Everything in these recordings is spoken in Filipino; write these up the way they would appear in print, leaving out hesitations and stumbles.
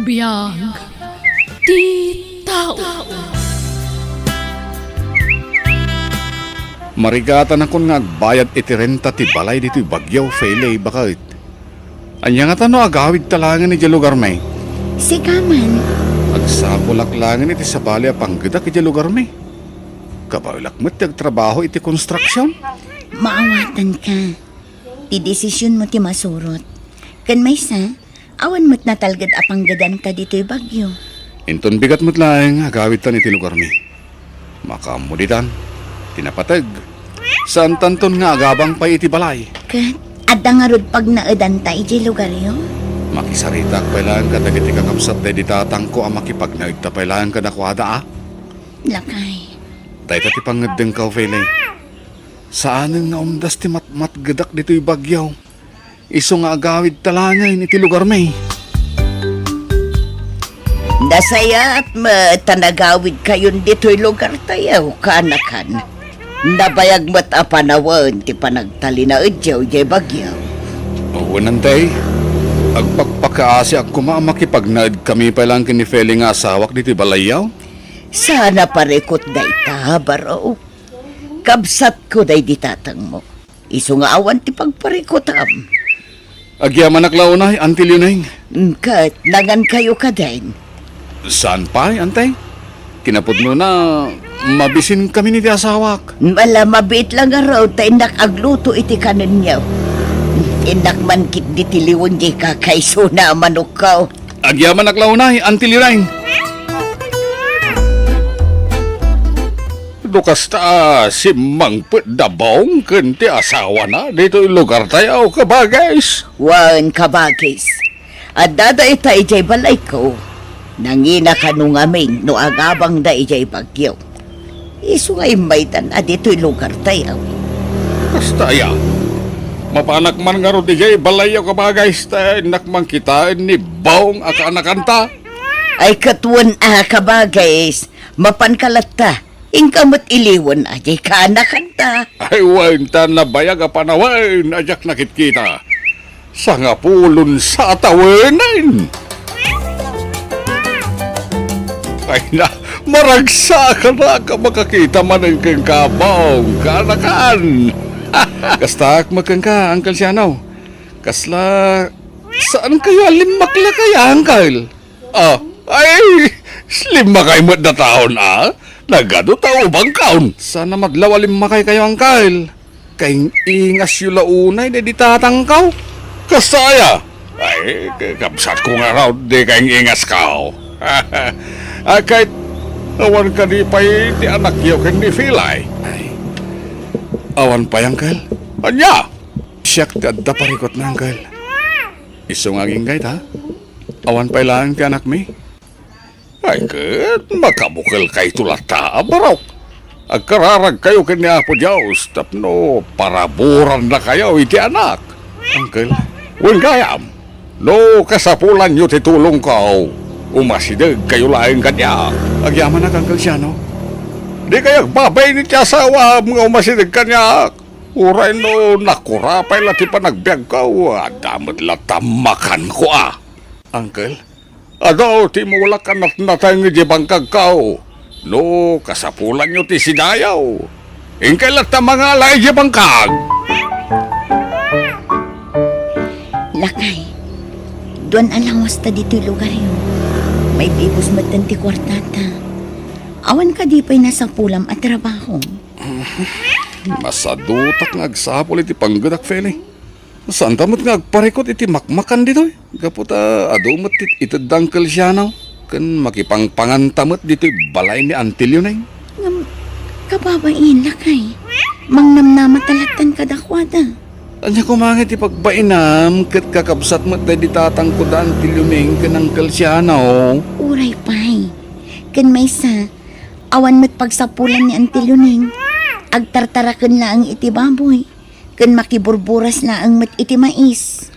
biyag ti tao. Marigatan akong nga agbayad iti renta ti balay dito'y Bagyaw, Fele, bakit? Anya nga tano agawid talangan iti lugar may. Sigaman, Agsapulak langan iti sabali a panggedak iti lugar may. Kabaulak mo't trabaho iti konstruksyon. maawatan ka. Ti desisyon mo ti masurot. Kan may sa, awan mo't natalgad apanggadan ka dito'y Bagyo. Inton bigat mo't lang agawid tan iti lugar may. Makamuditan, tinapatag. Saan tanton nga agabang pa iti balay. Kat, adda nga rod pag naedanta iti lugar yo. Makisarita kailangan ka dagiti kakamsat na ditatang ko ang makipagnaig ta kailangan ka nakwada Lakay. Dahil ti pangedeng ka, Fele. Saan nga umdas ti matgadak dito'y Bagyaw. Iso nga agawid talangay iti lugar may. Nasaya at matanagawid kayon dito'y lugar tayo, kanakan. Nabayag mo't apanawan ti panagtalina edyaw jay Bagyaw. Oo nantay. Agpagpakaasi ako makipagnaid kami pa lang kini Fele nga asawak dito'y balayaw. Sana parekot day ta, baro. Kabsat ko day ditatang mo. Iso nga awan ti pagparikotam. Agyaman naklaunay, antil yun Kat, nangan kayo ka din. Saan pa, antay? Kinapod mo na mabisin kami ni ti asawak. Wala mabit lang nga raw, tayo nakagluto iti kanon niyaw. Inak man kit ditiliwan di ka kayso na manok ka. Agyaman naklaunay, antil yun Dukas ta si Mangput Dabong kenti asawa na dito lugar tayo kabagays. Wan kabagis. At dada ita ijay balay ko. Nangina ka nung amin no agabang da ijay Bagyaw. Isu nga imbaitan na dito'y lugar tayo. Basta ya. Mapanak man nga ro dijay balayo kabagays ta nakman kita ni Bong akanakanta. Ay katuan kabagis. Mapankalata. Ingkamot iliwan ajay kaanakan ta. Ay wainta na bayag a panawain ajak nakit kita. Sa nga pulon sa tawanan. Ay na, maragsa ka na ka makakita man ang kang kabong kanakan. Kastak makang ka, Uncle Sianaw. Kasla, saan kayo alimakla kaya, Uncle? Ay, limakay mo na taon, Nagado tao bang kaon? Sana madlawalim makay kayo, Uncle. Kaing ingas yung launay na di tatangkaw. Kasaya. Ay, kapsat ko nga raw, di kaing ingas kao. Kahit awan ka di pa'y di anak yaw kang di filay. Ay, awan pa, Uncle. Anya? Siyak ti adda parikot na, Uncle. Isong aging gayt, ha? Awan pa ilang ti anak mi? Ay, kat makabukal kay tulata, barok. Agkararag kayo kanya po Diyos, tapno paraburan na kayo iti anak. Uncle, wen gayam, no kasapulan nyo titulong ko, umasidag kayo laing kanya. Agyaman na Uncle Siano. Di kayo babay ni tiyasawa, mga umasidag kanya. Uray no, nakurapay lati pa nagbiag ko, damot latamakan ko Uncle, ado, ti mo wala ka natay nga di bangkag kao. No, kasapulan nyo ti sinayaw. Ingkay lata mga alay di bangkag. Lakay. Doon alangos ta dito'y lugar yun. May bibos matanti kwartata. Awan ka di pa'y nasa pulam at trabaho. Masadutak nga agsapol iti panggadak, Fele. Saan tamot nga agparikot iti makmakan dito Kaputa adumot iti dangkel siya na. Kan makipangpangan tamot dito balay ni Antilio na Kababain, lakay. Mangnamnama talatan kadakwada. Anya kumangit ipagbainam kat kakabsat mo tayo di tatangkod Antilio na kanangkel siya na Uray pay. Kan may sa, awan mo't pagsapulan ni Antiluning. Agtartarakan na ang iti baboy. Kan makiburburas na ang mat iti mais.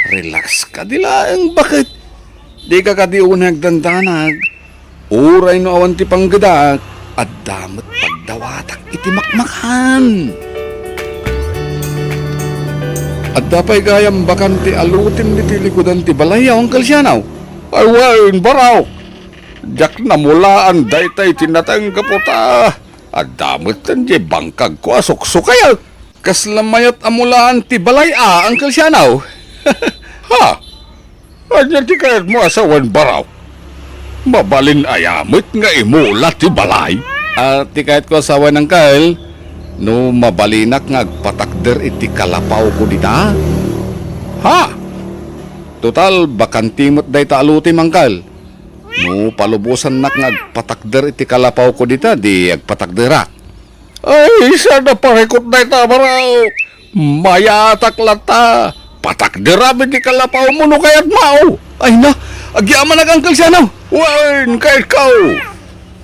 Relax ka dila ang bakit? Di ka kadiunag dandanag. Uray no awan ti panggadak at damot pagdawatak iti makmakan. At dapay gayam bakan ti alutin ni ti likudan ti balaya ang kalsyanaw. Ay, wain, baraw. Jak na mulaan, daytay tinatanggap po ta. At damot tan di bangkag ko asok kaya. Kaslamayat amulaan ti balay Uncle Sianaw. Ha? Anya ti kayat mo asawan baraw. Mabalin ayamit nga imula ti balay. At ti kayat ko asawan ng Kyle, no mabalinak nga agpatakder iti kalapaw ko dita. Ha? Total, bakantimot day taaluti mangkal. No palubusan nak nga agpatakder iti kalapaw ko dita, di agpatakderak. Ay, sana parekot day ta, baraw. Mayatak lata. Patakderabit iti kalapaw mo no kayat mao. Ay na, agyaman nag Uncle Sianaw. Wain, kayat kau.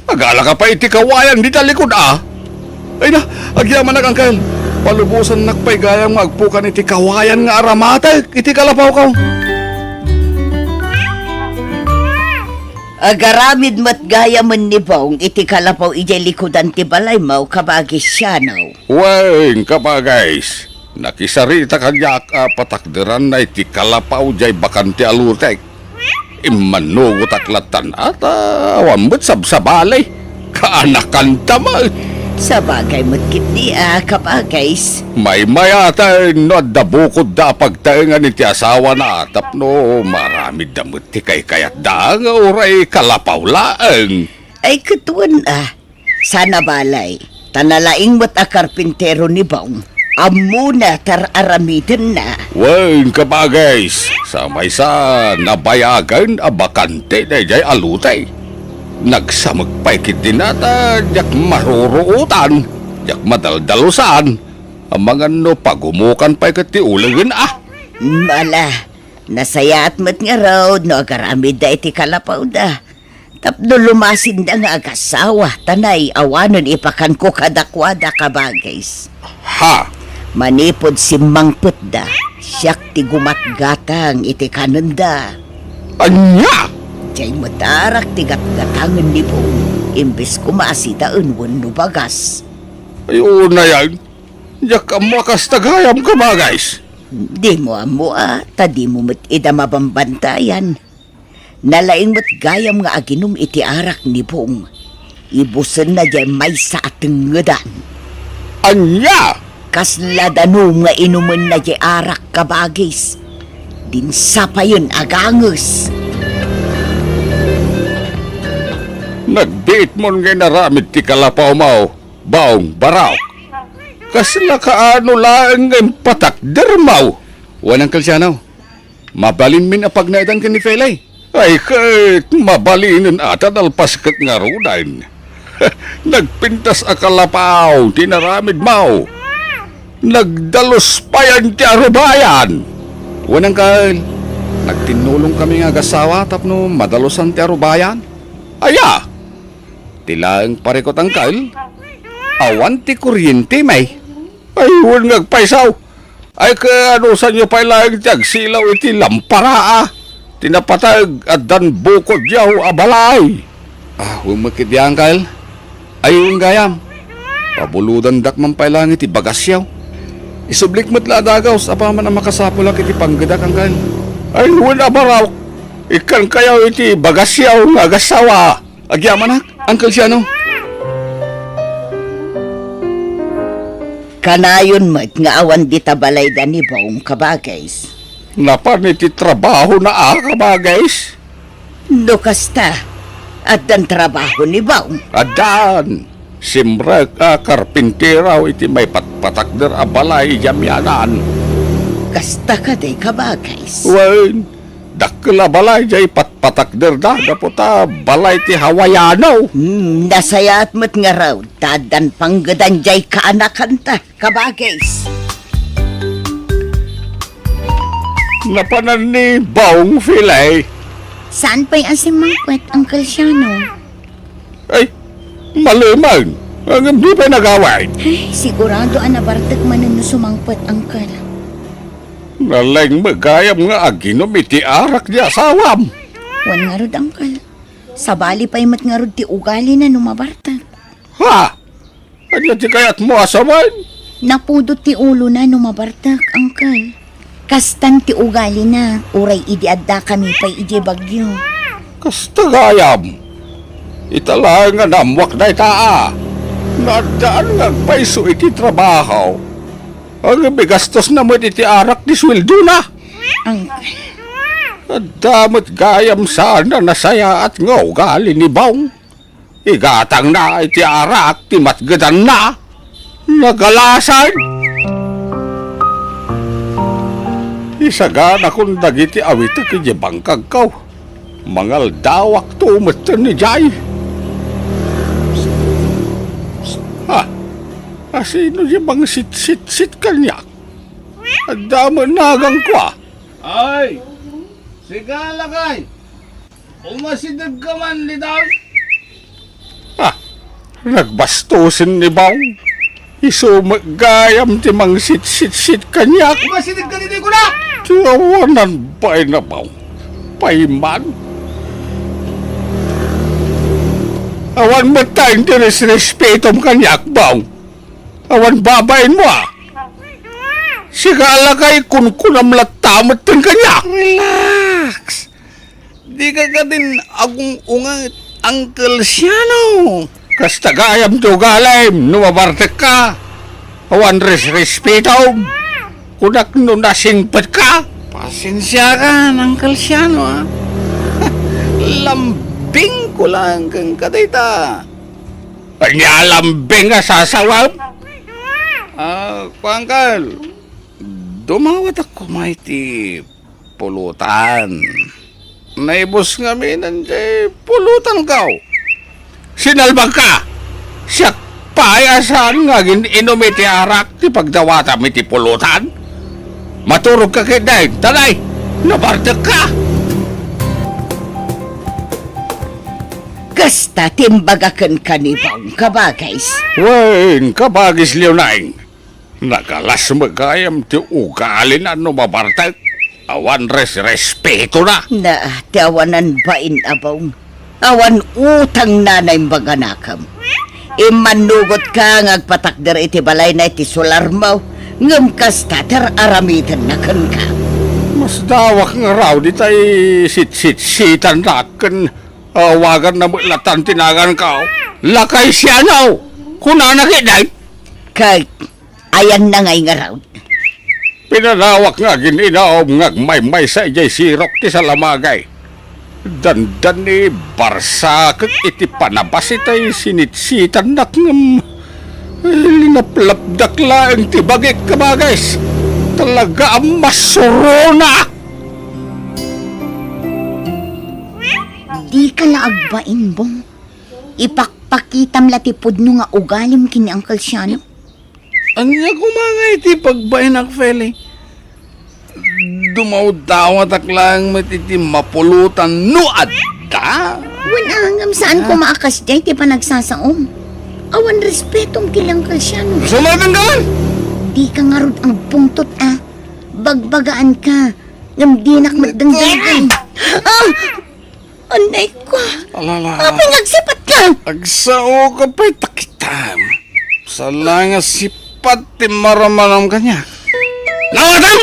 Agala ka pa iti kawayan di talikod Ay na, agyaman nag Uncle. Palubusan nakpay gayang magpukan iti kawayan nga aramatay iti kalapaw kaw. Agaramid mat gaya man ni Bong, iti kalapaw ijay likodan ti balay mau kabagi Sianaw. Wain ka pa guys. Nakisarita kanyak patakderan na iti kalapaw jay bakanti alutek. Imanugot aklatan at wambut sabsabalay. Kaanakan tama. Sa bagay mo't kitni kabagays. May mayatay no dabukod da pagtaingan iti asawa na atap no marami damot ti kay kayat da nga uray kalapaw laeng. Ay kutuan sana balay. Tanalaing mo't karpintero ni Bong. Amuna tar aramidin na. Wain ka ba guys? Sa may sa nabayagan bakante na jay alutay. Nagsamagpaikit din nata, yak maruruutan, yak madaldalusan, ang mga no pagumukan pa ikati ulagin Mala, nasayat mo't nga raw, no agaramid da iti kalapaw da. Tapno lumasin da nga agasawa, tanay awanon ipakan ko kadakwada kabagays. Ha? Manipod si Mangput da, siyak ti gumatgatang iti kananda. Anya? Jay matarak ti gatgatangan ni Bong, imbes kumasita unwan no bagas. Ayun na yan, yak ang makas tagayam ka ba guys? Di mo amo tadi mo mo't ida mabambantayan. Nalaing mo't gayam nga aginom iti arak ni Bong. Ibusan na jay may sa ating ngadan. Anya? Kasladano nga inuman na jay arak kabagis. Dinsa pa yun agangos. Nagbiit mo nga naramid ti kalapaw mo, baong baraw. Kasla kaano lang ang patakder mo. Wanang Kalsianaw, mabalin min apag naidan ka ni Felay. Ay kahit mabalinin atan alpaskat nga rudain. Nagpintas a kalapaw, tinaramid mo. Nagdalos pa yan ti arubayan. Wanang Kal, nagtinulong kami nga gasawa tapno madalosan ti arubayan. Aya! Tilaang parekot ang Kal. Awan ti kuryente may. Ay, huwag nagpaisaw. Ay, ano sa inyo pa ilang tiyagsilaw iti lampara Tinapatag at dan bukod yaw abalay. Huwag makitiyang Kal. Ay, huwag gayam. Pabuludan dakman pa ilang iti bagasyaw. Isublik mo't ladagaw sa paman ang makasapulak iti panggadak ang Kal. Ay, huwag na baraw. Ikan kayaw iti bagasyaw nga gasawa. Agyaman Uncle Sianaw. Kanayon mo't nga awan di tabalay da ni Bong kabagays. Napan iti trabaho na kabagays. No kasta, at dan trabaho ni Bong. Adan, simrek karpinteraw iti may patpatakder abalay yamyanan. Kasta ka day kabagays. Wen, dakla balay jay patpatakder da, daputa balay ti Hawaiano. Nasayat mo't nga raw, tadan panggadan jay kaanakan ta, kabagays. Napanan ni Baong Filay. Saan pa'y asimangkwet, Uncle Sianaw? Ay, malimang. Ang di pa nagawin. Ay, sigurado anabartag manan no sumangkwet, Uncle. Nalang magayam nga aginom iti arak di asawam. Wan nga rod, Uncle. Sabali pa'y mat nga rod ti ugali na numabartag. Ha? Ano ti kayat mo asawan? Napudot ti ulo na numabartag, Uncle. Kastan ti ugali na, uray idi adda kami pa'y ije bagyo. Kastagayam. Italang nga namwak na itaa. Nadaan nga paiso iti trabaho. Ang bigastos naman iti arak di sweldo na. Uncle, Damot gayam sana nasaya at nga ugali ni Bong. Igatang na iti arak ti matgadan na. Nagalasan. Isagan akong dagiti awit at kaya bangkag kaw. Mangal dawak to umatan ni Jai. Sino siya bang sit-sit-sit kanya? Ang damo nagang ko. Ay! Sigala kay! Umasidag ka man, Lidaw! Nagbastusin ni Bong. Isumagayam ti mang sit-sit-sit kanya. Umasidag ka dito ko na! Tiyawanan ba na Bong? Paiman? Awan mo tayong diresrespetom kanyak, Bong. Awan babayin mo Sigala kay kunkunam latamot din kanya. Relax! Di ka din akong ungang Uncle Siano. Kastagayam to galayim, numabartek ka. Awan respetom. Kunak no nasingpat ka. Pasensya ka, Uncle Siano, Lambing ko lang kang kadayta. Kanya lambing nga sasawam. Uncle, dumawat ako maiti pulutan. Naibos nga minan jay pulutan ka. Sinalbag ka. Siya payasan nga inomiti arak ti pagdawata miti pulutan. Maturog ka kay Daig. Tanay, nabartek ka. kasta timbagakan ka ni Bong kabagays. Wain, kabagis Leonaing. Nagalas magayam ti ugali na mabartek. Awan respeto na. Na tiawanan bain abong. Awan utang nanay baganakam. Imanugot ka ngagpatakder iti balay na iti solar mo. Ngam kasta aramitan na kan ka. Mas dawak nga raw di tay sit-sit-sitan nakan. Awagan na mulatan tinagan ka. Lakay siya na. Kuna nakiday. Kay ayan na ngay nga raw. Pinalawak nga gininaom nga may sa ijay sirok ti sa lamagay. Dandan ni Barsakak iti panabas itay sinitsitan nak ngam. Linaplapdak lang ti bagik kabagays. Talaga ang masurona. Di ka laagbain, Bong. Ipakpakitam latipod no nga ugalim kini Uncle Siano. Anya kumangay ti pagbayin ak feli. Dumaw-dawat ak lang matiti mapulutan no adda. Wanangam saan ko maakas jay ti panagsasaom. Awan respetong kini Uncle Siano. Sumagan ka man! Di ka nga rod ang pungtot Bagbagaan ka. Ngam di nakmadangdagan. Anay ko. Alala. Apay nagsipat ka. Agsao ka pa'y takitam. Sa lang nga sipat ti maramanam kanya. Nawatam!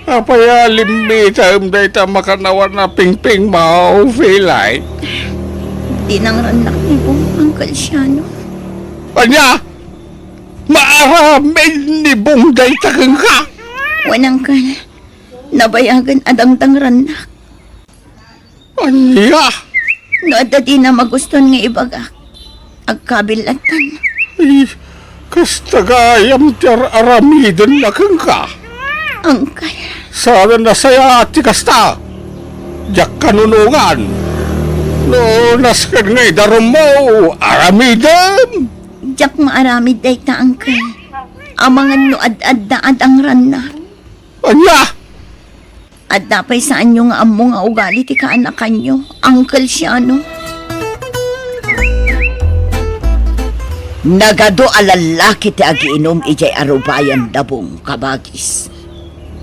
Apaya limbitam day ta makanawan na pingping mao filay. Di nang ranak ni Bong Uncle Siano. Anya! Maaramin ni Bungday takang ka! Wanang ka. Nabayagan adang ranak. Anya! Noada di na maguston nga ibagak. Agkabilatan. Ay, kastagayam tir aramidan na kang ka. Uncle. Sana nasaya at kasta. Diyak kanunungan. No, naskan ngay darum mo, aramidan. Diyak maaramid day ta, Uncle. Amangan no ad-ad na adang ranak. Anya! At dapay saan nyo nga amo nga ugali ti kaanakan nyo, Uncle Siano. Nagado alalaki ti agiinom ijay arubayan dabong kabagis.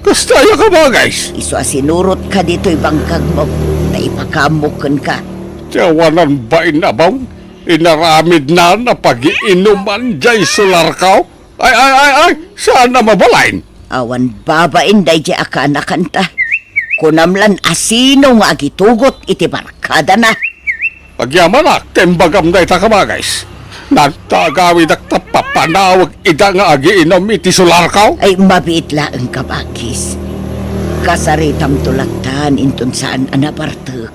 Kastaya ka ba, guys? Iso asinurot ka dito ibangkag mo na ipakamukan ka. Tiyawanan ba inabang? Inaramid na pag-iinuman jay solar ka? Ay, sana mabalain. Awan babain day jay akaanakan ta. Kunamlan asino nga agitugot iti barkada na. Pagyamanak, tembagam na ita ka ba, guys? Nagtagawid ak tapapanawag ida nga agiinom iti sularkaw? Ay mabit laeng kabakis. Kasaritam tulaktan intun saan anapartek.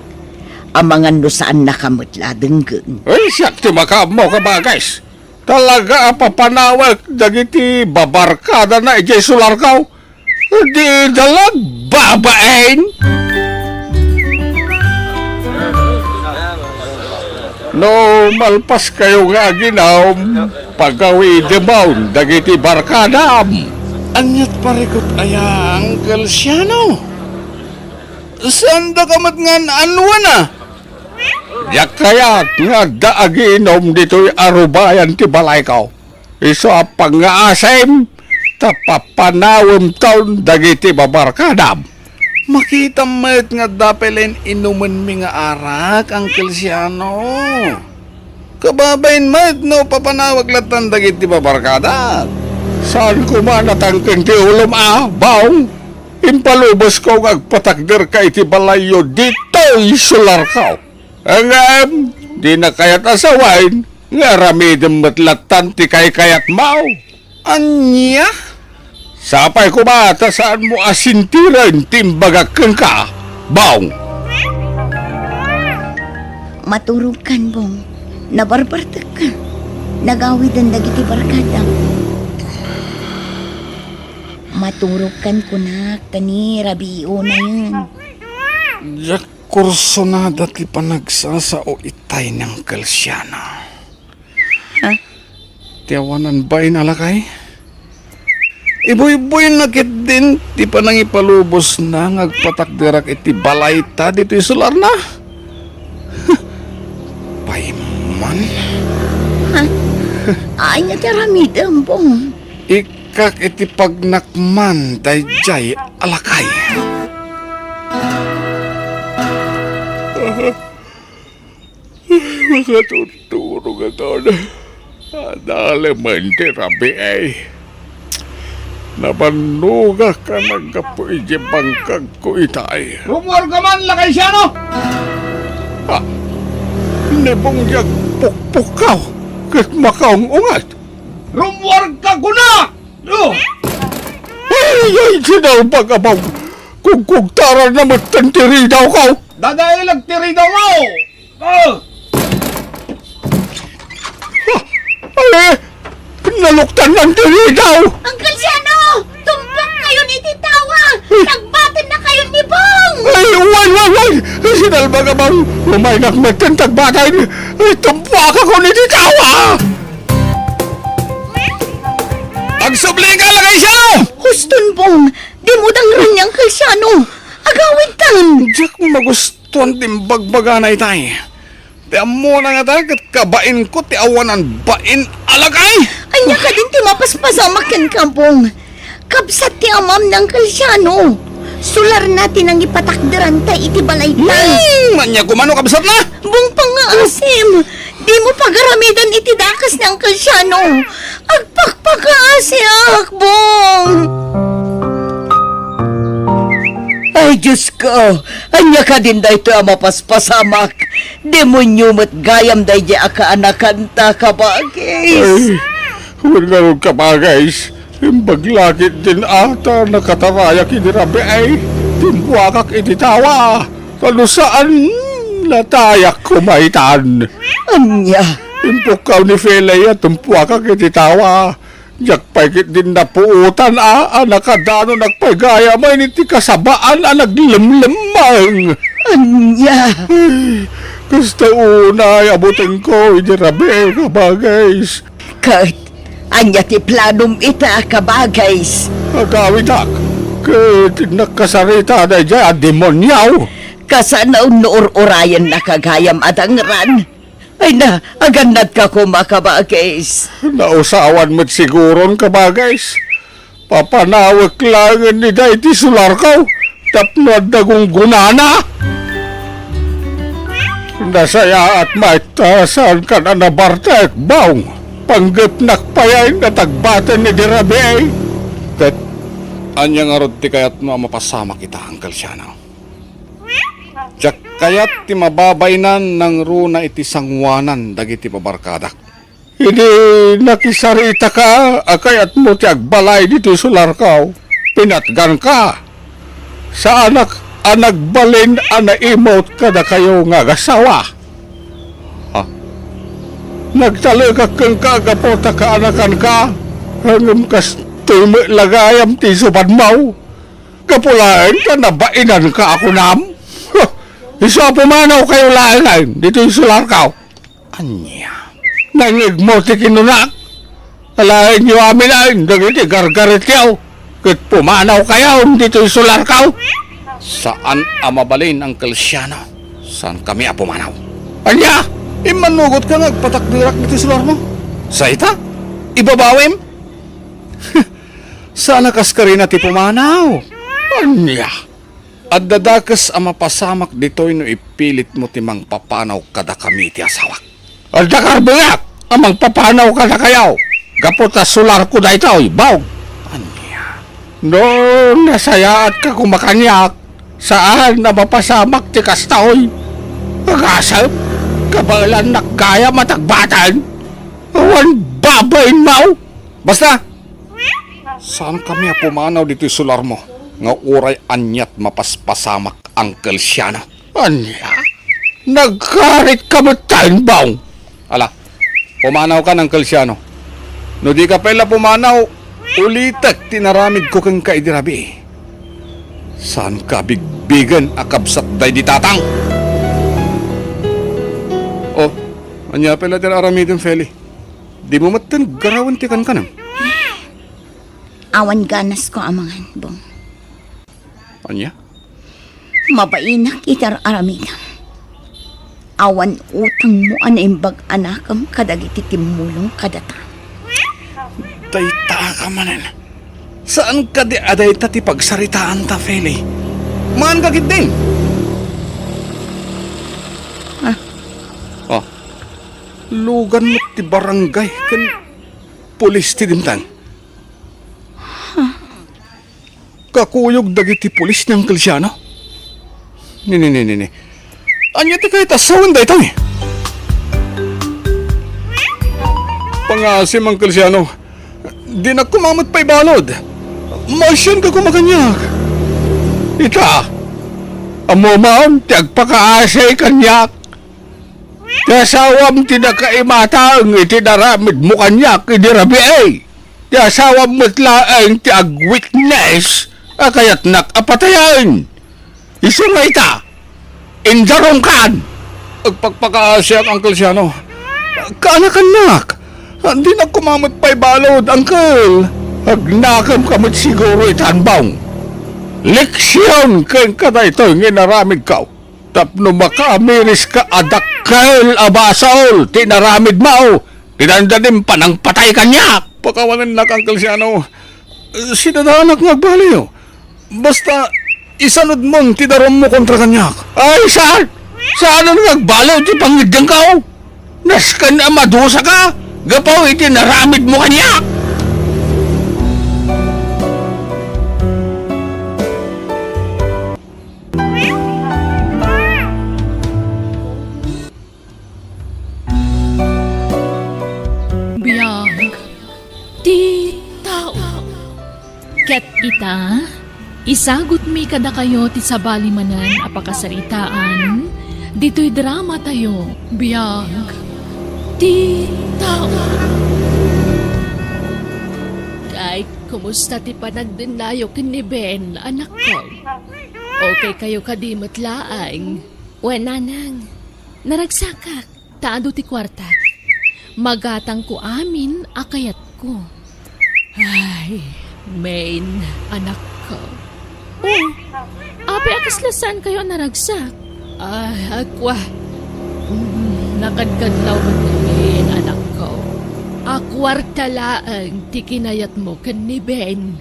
Amangan no saan nakamutla denggen. Ay, siyak ti makamo ka ba, guys? Talaga papanawag dagiti babarkada na ijay sularkaw? Di dalag babain? No, malpas kayo nga ginaw, pagawi demaun, dagiti barkadam. Anyat parikot aya, Uncle Siano. Saan da kamat nga anwa na? Yak kaya nga daaginom dito'y arubayan ti balay ko. Iso apang nga asem, tapapanawam taon dagiti babarkadam. Makita mat nga dapelen inuman mi nga arak, Uncle Siano. Kababain mat no papanawag latan dagiti babarkada. Saan ko man natangking ti ulom baong? Impalubos ko agpatakder ka iti balayo dito'y sularkaw. Ang di na kayat asawain, nga ramidem matlatan ti kayat mau. Anya? Sapay ko ba, saan mo asintiran timbagakeng ka, baong? Maturog kan bong. Nabarbartek ka. Nagawidan dagiti barkada. Maturog kan kunak tani rabio na yun. Jak kurso na dati panagsasao itay ng Kalsyana. Ha? Tiyawanan ba inalakay? Iboy-boy nakit din, di pa nang ipalubos na ngagpatakdirak iti balay ta dito isular na. Paiman? Ay nga tiramidam bong. Ikak iti pagnakman dayjay alakay. Mga tuturo ka doon. Adale man ti rabi ay. Nabanuga ka nagkapoy di bangkag ko itay. Rumor ka man, lakay siya, no? Ha? Nebongyag pukpukaw. Kat makaong ungat. Rumor ka kuna! No! Ay, sinalbag abaw. Kung kugtaran na matantiri daw ka. Dadailag tiri daw mo! Oh! Ay, naluktan ng tiri daw. Uncle Siano! Tumbang kayo ni Titawa! Tagbatan na kayo ni Bong! Ay, wal! Sinalbag abaw. Umay nakmatantag batay. Ay, tumpak ako ni Titawa. Pagsubli ka, lakay siya, no! Huston Bong! Di mo dangran niyang Uncle Siano! Agawin tan! Diyak magustuhan timbagbaga na itay. Tiyan mo na nga tayo kat kabain ko ti awanan bain alagay. Anya ka din ti mapaspasamakan ka, Bong. Kapsat ti amam ng Uncle Siano. Sular natin ang ipatakderan ta iti balay ta. Manya kumano kabsat na. Bong pangaasim! Di mo pagaramidan iti dakas ng Uncle Siano. Agpakpakaasiak, Bong! Ay, Diyos ko! Anya ka din da ito ang mapaspasamak. Demonyo mo't gayam da iti akaanakan ta kabagis. Ay, huwag ka pa guys. Imbaglakit din ata nakatarayak inirabi ay. Timbuakak ititawa. Kano saan natayak kumaitan. Anya? Impukaw ni Felay at tumpuakak ititawa. Jak paikit din na puutan nakadano nagpagaya may niti kasabaan naglimlimang. Anya? Gusto unay abutin ko inirabi kabagays. Kahit anya ti planom ita kabagays. Agawidak, kat nakasarita na dyan, demonyaw. Kasanaw noor-orayan nakagayam at angran. Ay na, agandad ka kumakabagis. Nausawan mo't siguron kabagays. Papanawag lang ni Daiti Sularkaw, tapnod na kong gunana. Nasaya at maitasan ka na nabartek, baong. Panggap nakpayay na tagbatan ni Dirabey. Kat, anya nga rod ti kayat mo mapasama kita, Uncle Siano. Tiyak kaya't ti mababainan ng runa iti sangwanan dagiti pabarkadak. Hindi nakisarita ka, akayat mo ti agbalay dito sular ka. Pinatgan ka. Sa anak balin ana imot kada kayo nga gasawa. Ha? Nagtalaga kang kagapota ka anakan ka. Hanggang kas tumi lagayam ti subad mo. Kapulain ka na bainan ka ako nam. Isa pumanaw kayo lain dito yung sular ka. Anya. Nangig mo ti kinunak. Alain nyo amin lain. Dagiti gargarit kayo. Kit pumanaw kayo dito yung sular ka. Saan amabalin ang Kalsyano? Saan kami pumanaw? Anya. Imanugot ka nagpatakdirak dito sular mo. Sa ita? Ibabawim? Sana kas ka rin ti pumanaw. Anya. At dadakas ang mapasamak dito'y no ipilit mo timang papanaw kada kami ti asawak. At dakarbungak amang papanaw kada kayaw. Gaputa sular ko da ito'y bawg. Anya. No, nasayaat ka kumakanyak. Saan na mapasamak ti kastaoy? Agasap, kabalan nakgaya matagbatan. Awan babain mau. Basta, saan kami pumanaw dito'y sular mo? Nga uray anyat mapaspasamak ang Kalsyano. Anya? Nagkarit ka matayin baong? Ala, pumanaw ka ng Kalsyano. No di ka pala pumanaw, ulitak tinaramid ko kang kaidirabi. Saan ka bigbigan akabsat day di tatang? Oh, anya pala tinaramidin Feli. Di mo matan garawan ti kan kanam. Awan ganas ko amangan, bong. Anya? Mabainak itar aramidam. Awan utang mo anaimbag anakam kadagiti timulong kadata. Dayta ka manan. Saan ka di aday ti pagsaritaan ta, Feli? Maan kagit din. Oh, lugan mo ti barangay kan pulis ti dimtang. Kakuyog dagiti pulis ng Kalsyano? Nini. Anya ti kahit asawan da ito eh. Pangasim ang Kalsyano. Di na kumamot pa'y balod. Masyan ka kumakanyak. Ita, amo maam ti agpakaasay kanyak. Ti asawam ti nakaimatang iti naramid mo kanyak idirabi ay. Ti asawam mo't laeng ti ag-witness. Kaya't nakapatayan. Iso nga ita, indarong kan. Agpagpakaasyak, Uncle Siano. Kaanak-anak, hindi na kumamot pa'y balod, Uncle. Agnakam kamot siguro itanbang. Leksyon kang kada ito nginaramid ka. Tapno makamiris ka adakkel abasol, tinaramid mo. Tinandanim pa ng patay kanya. Pakawanan na, Uncle Siano. Sinadanak magbaliw. Basta, isanod mong tidarom mo kontra kanyak. Ay, saan? Saan ang nagbalaw di pangidyang ka? Naskan na madusa ka? Gapaw iti naramid mo kanyak. Biyag, di tao. Ket ita, isagot mi kada kayo ti sabali manan apakasaritaan, dito'y drama tayo. Biyag, di tao. Kay, kumusta ti panagdinlayo kin ni Ben, anak ko? Okay kayo kadimot laang. Wenanang, naragsakak, taado ti kwarta. Magatang ko amin akayat ko. Ay, main, anak ko. Oh, ape akaslasan kayo naragsak. Ay, akwa. Nakadkadlaw magdalin, anak ko. Akwarta laang tikinayat mo kan ni Ben.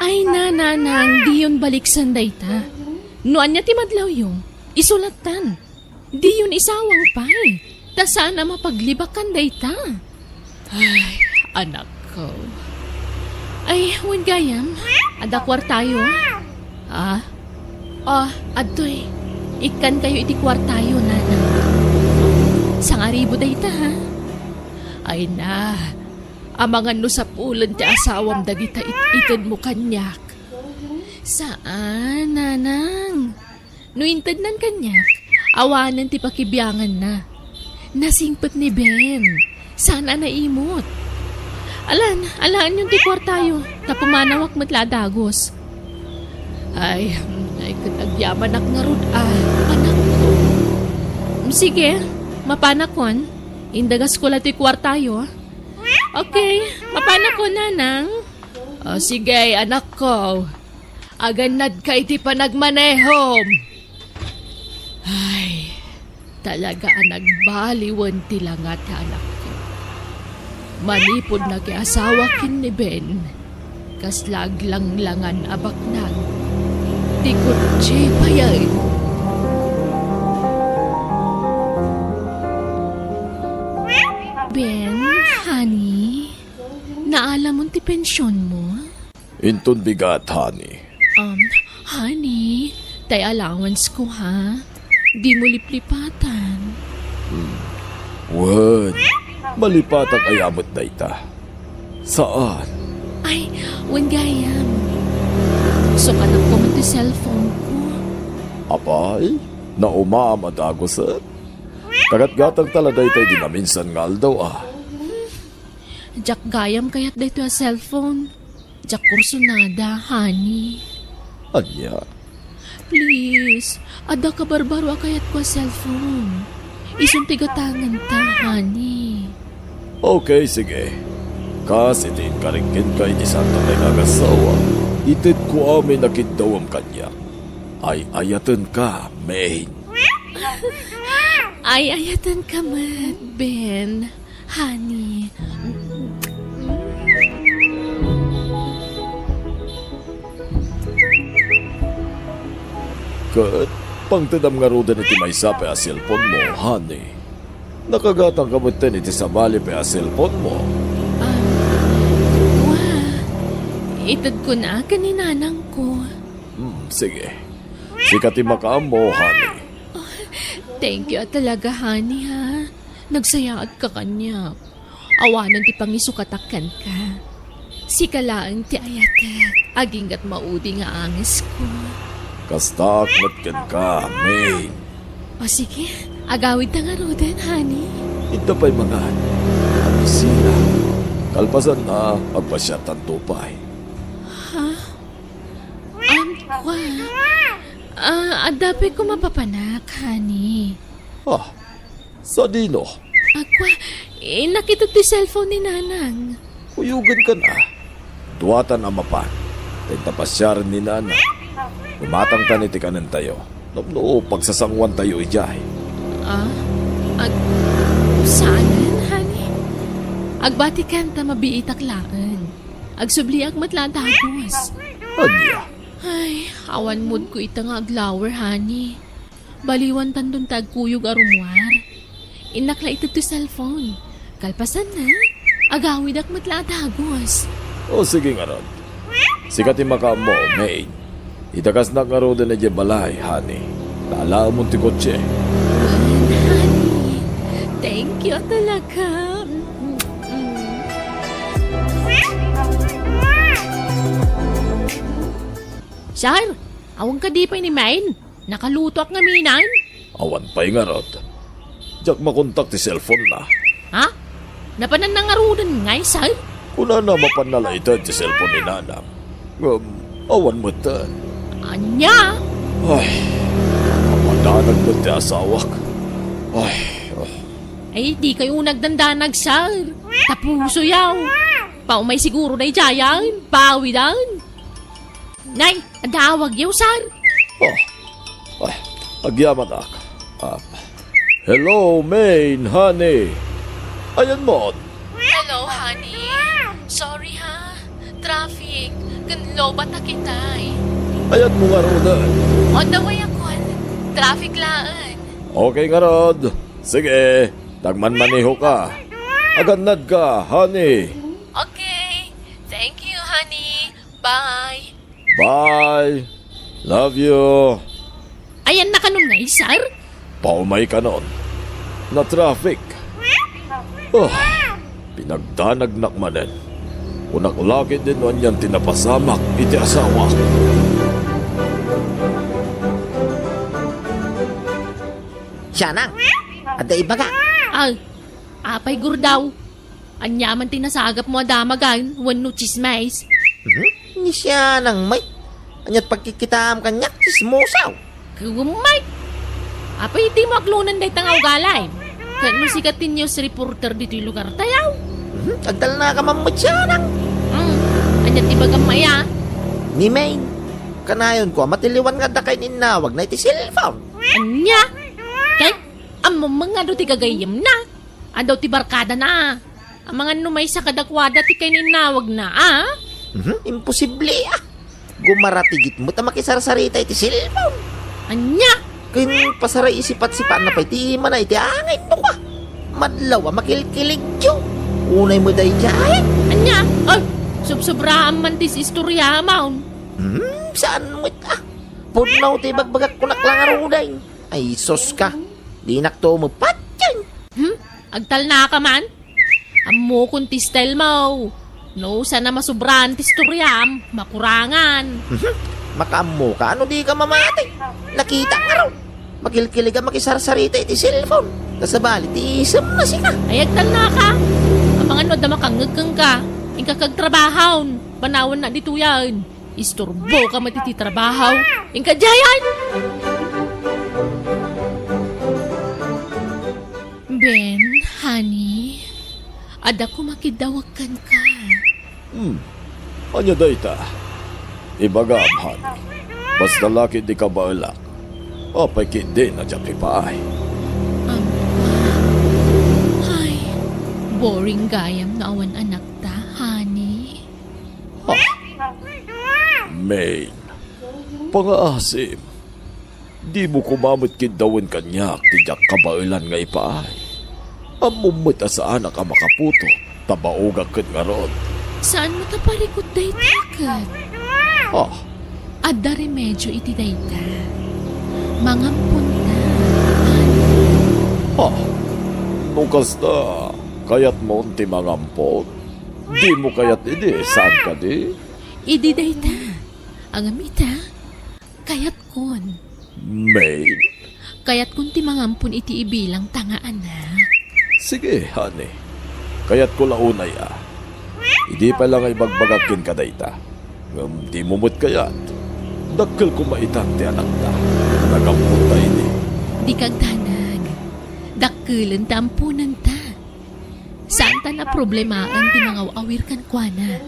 Ay, nananang, di yun balik sanday ta. Noan niya timadlaw yung isulatan. Di yun isawang pay. Ta sana mapaglibakan day ta. Ay, anak ko. Ay, wan gayam. Adakwar tayo. Ah? Oh, adoy. Ikan kayo iti kwartayo, nanang. Sangaribo dayta, ha? Ay na, amangan no sa pulan ti asawam dagita itid mo kanyak. Saan, nanang? No intid nan kanyak, awanan ti pakibiyangan na. Nasingpet ni Ben. Sana naimot. Alaan yung ti kwartayo, tapumanawak matladagos. Ay kanagyaman ak nga rod, anak ko. Sige, mapanakon. Indagas ko lang ti kwartayo. Okay, mapanakon, nanang. Sige, anak ko. Aganad ka iti panagmanehom. Ay, talaga nagbaliwan ti langat, anak ko. Manipod na kay asawa kin ni Ben. Kaslag lang-langan abaknag. Di kutsi pa yan. Ben, honey, naalam mo ti pensyon mo? Intun bigat, honey. Honey, tay allowance ko, ha? Di mo liplipatan. Wan, malipat ang ayamot na ita. Saan? Ay, wan gayam. So kanak ko man ti cellphone ko. Apay, na umaamadagosat. Kagat-gatang taladay tayo di naminsan ngal daw Jak gayam kayat dito a cellphone. Jak kursunada, honey. Anya, Please, ada ka barbaro kayat ko a cellphone. Isang tigatangan ta, honey. okay, sige. Kasi din karingkin kay di santa kay kagasawa. Itid ko amin nakidawam kanya. Ay ayatan ka, main. Ay, ayatan ka man, Ben. Honey. Kat, pangtadam nga roda iti may sa pa cellphone mo, honey. Nakagatang kamutin iti sabali pa cellphone mo. Itad ko na kaninanang ko. Sige. Sikati makaam mo, honey. Thank you talaga, honey, ha? Nagsayaat ka kanya. Awanan ti pangisukatakan ka. Sikalaan ti ayatek. Aging at maudi nga angis ko. Kastak matkan ka, main. O sige, agawid na nga roden, honey. Ito pa'y mga sila. Kalpasan na agpasyatan tupay. Adapi ko mapapanak, honey. Sa dino? Akwa, nakita ti cellphone ni nanang. Uyugan ka na. Duwatan ang mapan. Tentapasyaran ni nana. Umatang taniti ka ng tayo. Napno, pagsasangwan tayo ijay. Saanan, honey? Agbati kanta mabiitaklaan. Agsubliak matlatagos. Anya? Ay, awan mood ko ita nga aglower, honey. Baliwan tandun tagkuyog arumwar. Inakla ito to cellphone. Kalpasan na. Agawid ak matlatagos. O sige nga ron. Sikati makaam mo, main. Itakas na nga ron na dyan balay, honey. Naala mo ti kotse. Honey, thank you talaga. Sir, awang ka di pa ni Main. Nakaluto ak nga minan. Awan pa'y nga ron. Diyak makontak ti cellphone na. Ha? Napanan na nga rudan ngay, sir? Kuna na mapanalaitan ti cellphone ni nanang. Awan mo tan. Anya? Ay, kapadanag mo ti asawak. Ay, di kayo nagdandanag, sir. Tapuso yaw. Paumay siguro na ijayan. Pawidan. Nay, adawag yaw, sir. Agyaman ak. Hello, main, honey. Ayan mo. Hello, honey. Sorry, ha. Traffic. Ganlo ba ta kitay? Ayan mo nga rodan. On the way ako. Traffic laan. Okay nga rod. Sige, tagman-maniho ka. Aganad ka, honey. Okay. Thank you, honey. Bye. Bye. Love you. Ayan na kanon nga, sir. Paumay ka nun. Na traffic. Oh, pinagdanag nakmanen. Unak lagi din nun yan tinapasamak iti asawa. Siya nang. Ada ibaga. Ay, apay gurdaw. Anyaman tinasagap mo adamagan, wano chismais. Ni siya nang may. Anyat pagkikitaam kanyak, chismosaw. Kumay. Apay iti mo aklunan day tangaw galay. Kano sikatin niyo si reporter dito yung lugar tayaw. Agdal na ka mamut siya nang. Anyat ibagang maya. Ni Maine. Kanayon ko, matiliwan nga da kay ninawag na iti cellphone. Anya? Kay, among mga do ti gagayam na. Adaw ti barkada na. Ang mga numay sa kadakwada ti kay ninawag na, Imposible ah. Gumaratigit mo ta makisarsarita iti cellphone. Anya? Kaya pasaray isipat-sipat na pa iti mana iti angay mo ka. Madlaw makilkilig yo. Unay mo dahi dyan. Anya? Ay, subsobraan man tis istorya, maun. Saan mo ita? Pudnaw ti bagbagak ko naklang aruday. Ay sos ka. Di nakto mo patyan. Agtal na ka man? Amo kung ti style mo. No, sana masubraan ti istoryam, makurangan. Makamo ka, ano di ka mamati? Nakita nga raw. Makilkilig ka makisarsarita iti cellphone. Kasabali, ti isam na sika. Ay, agtal na ka. Ang mga no, damakangagkang ka. Ingka kagtrabahon. Panawan na dito yan. Isturbo ka matititrabahaw. Ingka jayan. Ben, honey. Ada ko makidawakan ka. Anya dayta? Ibagam, basta laki di ka baulak. Apay kindi na dyan pipaay. Ay, boring gayam na awan anak ta, honey. Main, pangaasim. Di mo kumamot kindawan kanyak ti jak kabaulan nga ipaay. Amumot sa anak ka makaputo, tabaugag kat nga ron. Saan mo taparikot day takat? Adda remedyo iti dayta. Mangampun na. Nukas na, kayat mo ti mangampon. Di mo kayat idi, saan ka di? Idi dayta. Ang amita, kayat kon. Main, Kayat kun ti mangampun iti ibilang tangaan na. sige, honey. Kayat ko launay Hindi pa lang ay bagbagakin ka dayta. Di mumut kayat. Dakkel ko maitang ti anak ta. Nagapunta ini. Di kag tanag. Dakkelan tampunan ta. Saan ta na problemaan ti mga awir kan kuana?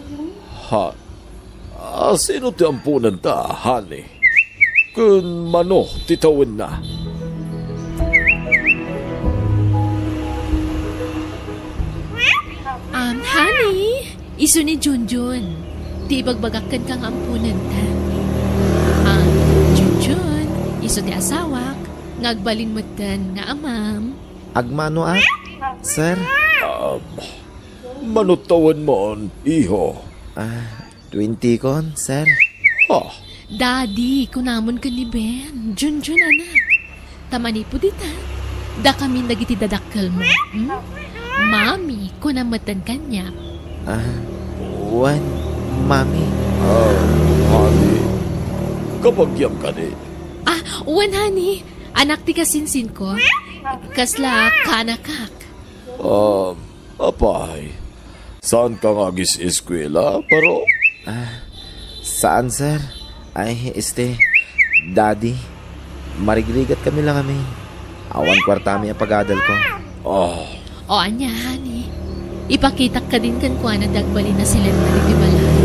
Sino ti ampunan ta, honey? Kun mano, titawin na. Honey, iso ni Junjun. Di bagbagakan kang ampunan ta. Junjun, iso ti asawak. Ngagbalin mo tan nga amam. Agmano at, sir? Manutawan mo, iho. 20 kon, sir? Daddy, kunamon ka ni Ben. Junjun, anak. Tamani po dita. Da kami nagiti dadakkel mo. Mami, kunamatan kanya. One, mami. Honey, kapag yam ka di. Uwan, honey. Anak ti kasinsin ko. Kasla kanakak. Apay, saan ka nga gis-eskwela, paro? Saan, sir? Ay, daddy. Marigrigat kami lang kami. Awan kwartami ang pag-adal ko. O anya, honey. Ipakita ka din kan kuana dagbali na sila na di balay.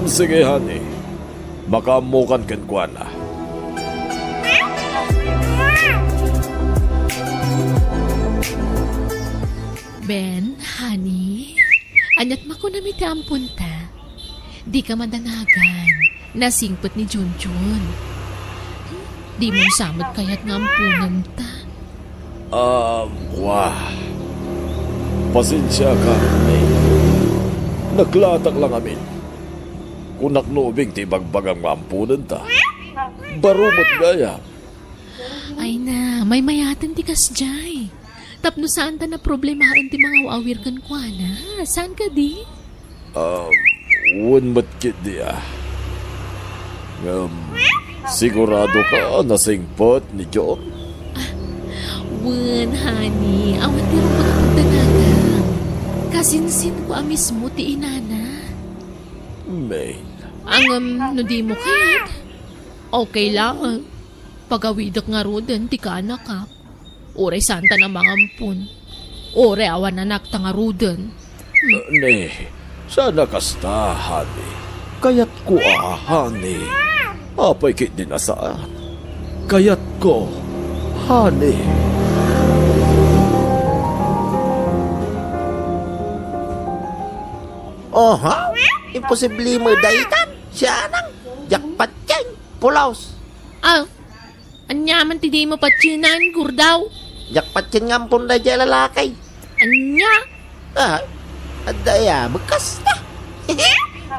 Sige, honey. Makamukan kan kwa na. Ben, honey. Anyat mako na miti ang punta. Di ka madanagan. Nasingpot ni Junjun. Di mo samot kaya't nga ampunan ta. Wah. Pasensya ka, May. Naglatak lang amin. Kung naknubing ti bagbagang mampunan ta. Barumot gaya. Ay na, may mayatan ti kasjay. Tapno saan ta na problemahan ti mga awir kan kwa na? Saan ka di? Unmat kit di sigurado ka na singpot ni John? Wen, honey, awat ti rin makapagdanagang. Kasinsin ko mismo ti inana. Main. Ang no di mo kayat. Okay lang. Pagawidak nga rodan, ti ka anakap. Ore santa na mangampun. Ore awan anak ta nga rodan. Ne, sana kasta, honey. Kayat ko honey. Apay kit din asaan. Kayat ko, honey. Oho, imposible mo daitan. Siya nang, jakpat yan, pulaos. Anyaman ti di mo patsinan, gurdaw. Jakpat yan nga ampun na dyan lalakay. Anya? Adaya, bekas na.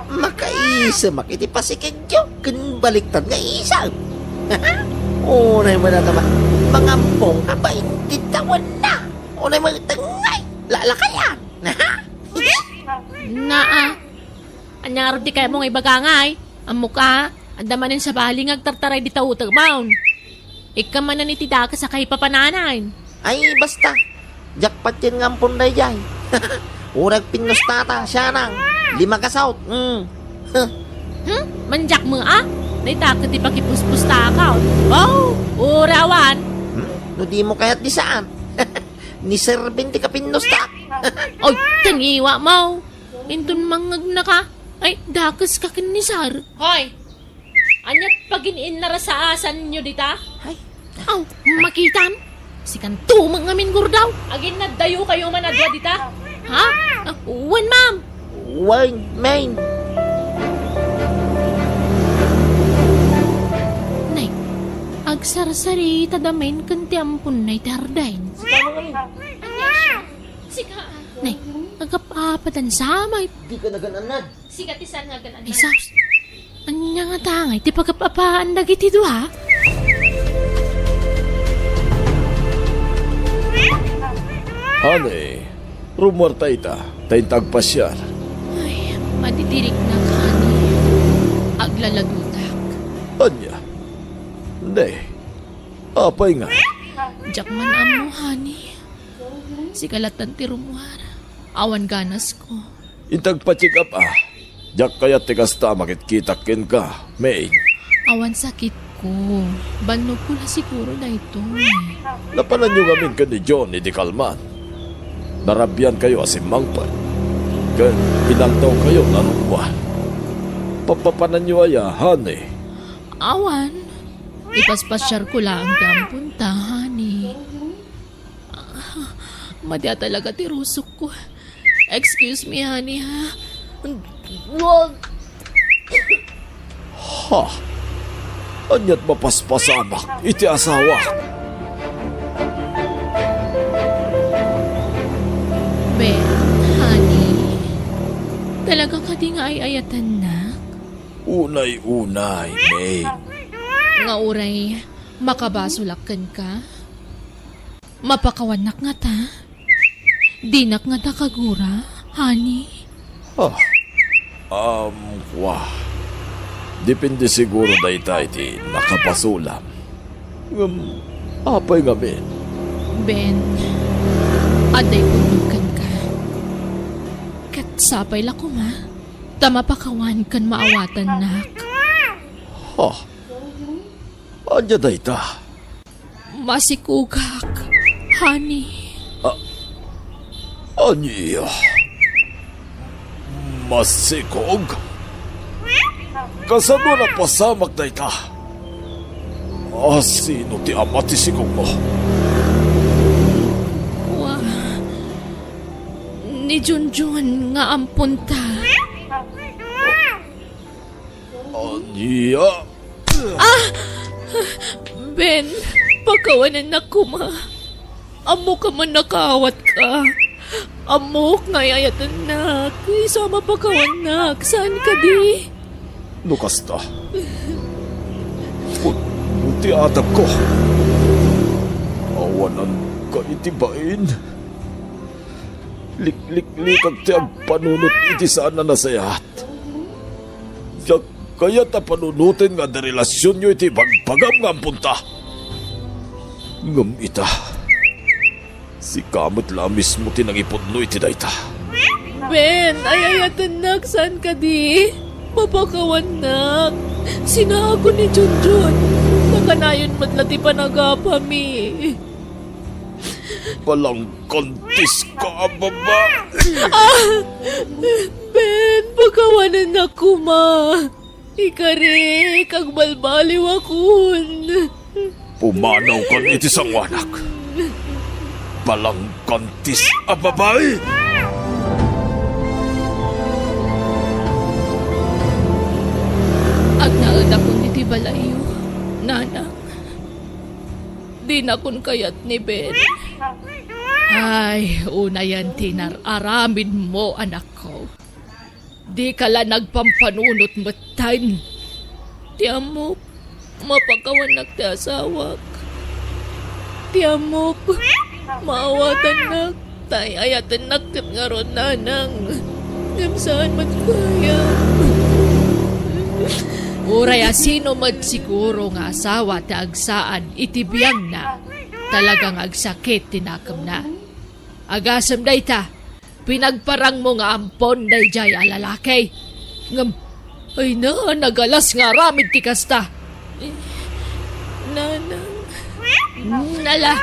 Makaisa, makiti pasikid yun. Kan baliktad nga isang. Unay mo na naman. Mangampong aba, hindi tawan na. Unay mo tangay, lalakayan. Anyaro di kaya mong ibagangay. Ang muka, andamanin sa baling agtartaray di tautag maun. Ika man na nitida ka sa kay papananain. Ay, basta. Jakpat yan nga ampun na dyan. Urag pinustata, siya nang. 5 kasaut. Manjak mo Naitakat di pakipuspus takaw. Oh, urawan. No di mo kaya't di saan. Ni Sir Binti ka pinusta. Oy, tangiwa mo. Intun mangag na ka. Ay, dakas ka kinisar. Hoy, anyat paginiin na rasaasan nyo dita? Ay. Aw, makitam. Sikan tumang amin gurdaw. Agin na dayo kayo manadwa dita. Ha? Wen, ma'am. Wine, main. Nay, agsarsari tadamin kanti ampun nay tardain. Sika. Nay, agapapatan samay. Di ka nagananad. Sika tisan nga ganan. Isas. Anya nga tangay, ti pagapapaan dagiti dua. Honey, rumor tayo tayo tagpasyar. Ay, madidirik na kani. Aglaladutak. Anya? Hindi. Apay nga. Jakman amo, honey. Sikalatan ti rumuar. Awan ganas ko. Intagpa-check up Jak kaya tikasta makitkitakin ka, May. Awan sakit ko. Banog ko na siguro na ito. Napanan nyo ngamin ka ni John ni Di Kalman. Narabyan kayo asimangpan. Kan ilang daw kayo narumwa. Papapanan nyo honey. Awan. Ipaspasyar ko lang ang punta, honey. Madya talaga tirusok ko. Excuse me, honey, ha? Wag. Ha? Anyat mapaspasamak, iti asawa. Ben, honey. Talaga ka di nga ay ayatan na? Unay-unay, May. Nga uray, makabasulakan ka? Mapakawanak nga ta? Dinak nga ta kagura, honey? Wah. Depende siguro dahi tayo ti nakapasulam. Apay nga, Ben. Ben, aday kunukan ka. Kat sapay lako ma. Tama pakawan kan maawatan nak. Ha? Anya dahi ta? Masikugak, honey. Anya? Masikog? Kasano na pasamak dahi ta? Sino ti ama ti sigog mo? Wah, ni Junjun nga ampunta. Anya? Ben, pakawanan na kuma. Amo ka man nakawat ka. Amok ngayayatan nak. Isama pakawanak. Saan ka di? Nukasta. Munti atap ko. Awanan ka itibain. Likliklikag ti agpanunot iti saan na nasayat. Yak kaya ta panunutin nga da relasyon nyo iti bagpagam nga ang punta. Ngam ita. Si kamot la mismo tinangipod no iti dayta. Ben, ayayatan nak, saan ka di? Mapakawan nak. Sinago ni Junjun. Nakanayon matlati panagapa mi. Palang kontis ka, baba. Ben, pagkawanan ako ma. Ikari, kag balbaliw akon. Pumanaw kan iti sangwanak. Palang kontis a babae. Ag naad akon iti balayo, nanang. Di na kun kayat ni Ben. Ay, una yan tinararamid mo, anak ko. Di ka la nagpampanunot matan. Ti amok, mapakawanak ti asawak. Ti amok, maawatan nak, tay ayatan nak tit nga ron, nanang. Ngamsaan man kaya. Uray asino siguro nga asawa ti agsaan itibiyang na. Talagang agsakit tinakam na. Agasam dayta, pinagparang mo nga ampon dayjay a lalaki. Ngam, ay na, nagalas nga ramid ti kasta. Nanang. Nala,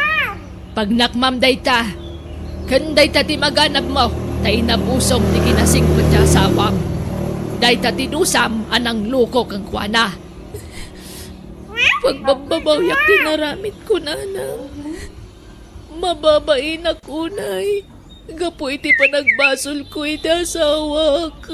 pag nakmam dayta, kan dayta ti maganap mo, tay nabusong ti kinasing pati asawam. Dayta ti dusam, anang luko kang kuana. Pagbabawyak tinaramit ko, nanang. Mababain ako, nay. Gapo iti panagbasol ko iti asawak.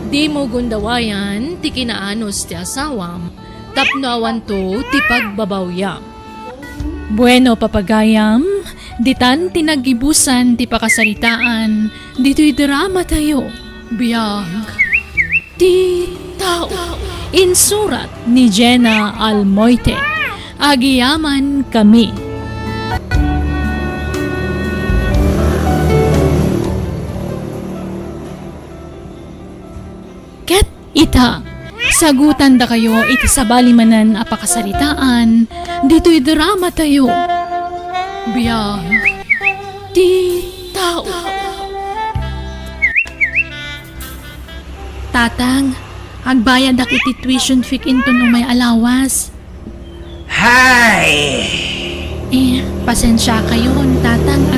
Di mo gundawayan, ti kinaanos ti asawam, tapnawan to ti pagbabawyam. Bueno, papagayam, ditan tinagibusan ti pakasaritaan, dito'y drama tayo. Biyag. Ti tao, insurat ni Jenna Almoite. Agiyaman kami. Ket ita, sagutan da kayo iti sabalimanan a pakasaritaan, dito'y drama tayo. Biyag. Ti tao. Tatang, agbayad ak iti tuition fee into no may alawas. Hay! Pasensya kayo, tatang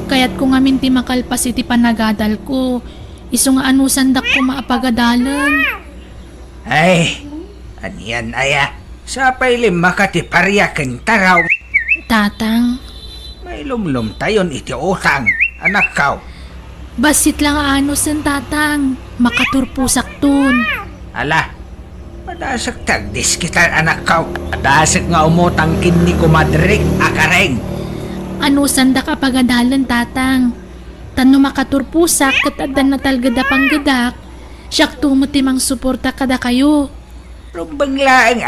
Kaya't kung amin ti makalpas iti panagadal ko, iso nga anusan dak ko maapagadalan. Ay, aniyan aya. Sa lima ka ti paryaken taraw. Tatang, May lumlum tayon iti utang, anak kaw. basit lang anusan tatang, makaturpusak tun. Ala, padasak tagdis kita anak kaw. Padasak nga umutang kini kumadrik akareng. Anusan da kapagadalan tatang. Tano makaturpusak kat adan na talgada panggadak, siyak tumutimang suporta kada kayo. Rumbang lang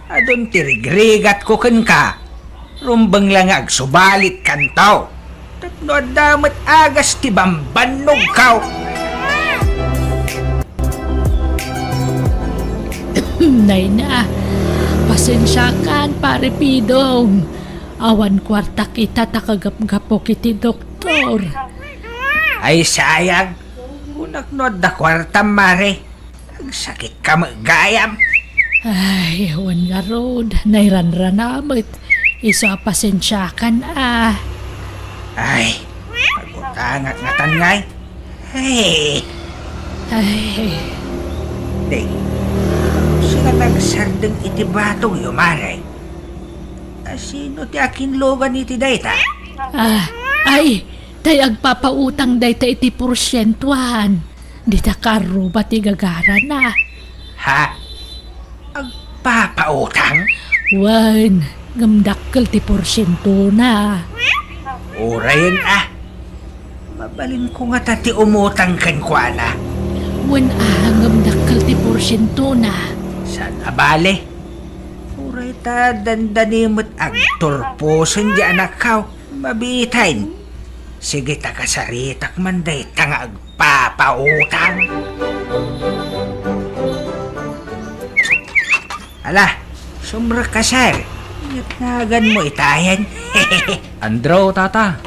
adon tirigrigat ko ken ka. Rumbang lang agsubalit kantaw. Tatno damat agas ti bambanog kaw. Nay na, pasensya kan pare Pidong. Awan kwarta kita takagap-gapok iti doktor. Ay sayang, unaknod da kwarta mare. Agsakit ka magayam. Ay, awan nga rod, nairanranamit. Isa pasensyakan Ay, pagutangat nga tangay. Hey, Ay, di. Sila nagsardeng iti batong yumare. Sino ti akin logan iti dayta? ay, tay agpapautang day ta iti porsyentuhan. Di ta karo ba ti gagara na? Ha? Agpapautang? Wan, gamdakkel ti porsyento na. Orayan mabalin ko nga tati umutang kan kwa na. Wan ahangam dakal ti porsyento na. San abale? Uray ta dandanimot agturposan di anak kaw. Mabitain. Sige ta kasaritak manday tanga agpapautang. Ala, sumra ka sir. Ngitnagan mo itayan. Andro, tata.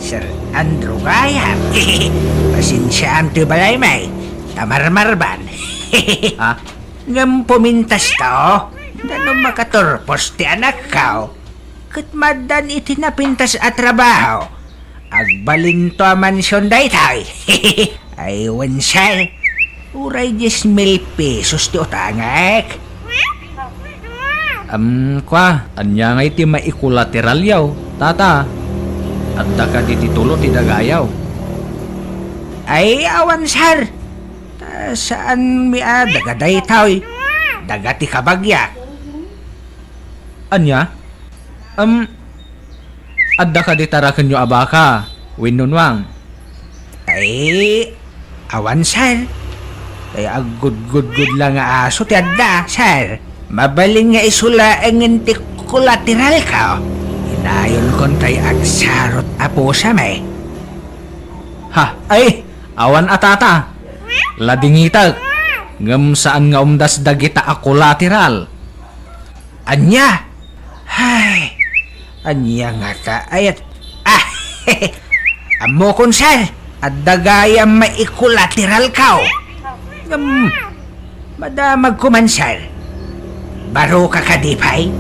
Sir Andrew kaya. Pasinsya ang tibalay may. Tamarmarban. Ah? Ngam pumintas to. Dano makaturpos ti anak kao. Katmadan iti napintas at trabaho. Agbalin to a mansyon daytay. Ay wansal. Uray 10,000 pesos ti utangak. Anya nga iti maikulateral yaw, tata. At ka di titulo ti dagayaw. Ay awan sar. Saan mi dagaday taoy? Dagati kabagyak. Anya? Adda ka di tarakan nyo abaka, winunwang. Ay awan sar. Ay agud-gud-gud lang nga aso ti adda sar. Mabaling nga isula ang inti kulateral ka. Inayon kon tay agsarot apo sa may. Ay, awan atata. Ladingitag. Ngam saan nga umdas dagita a collateral. Anya? Hay, anya nga ka ayat. Amo kon sal, at dagayang maikulateral ka. Madamag kumansal. Baro ka kadipay?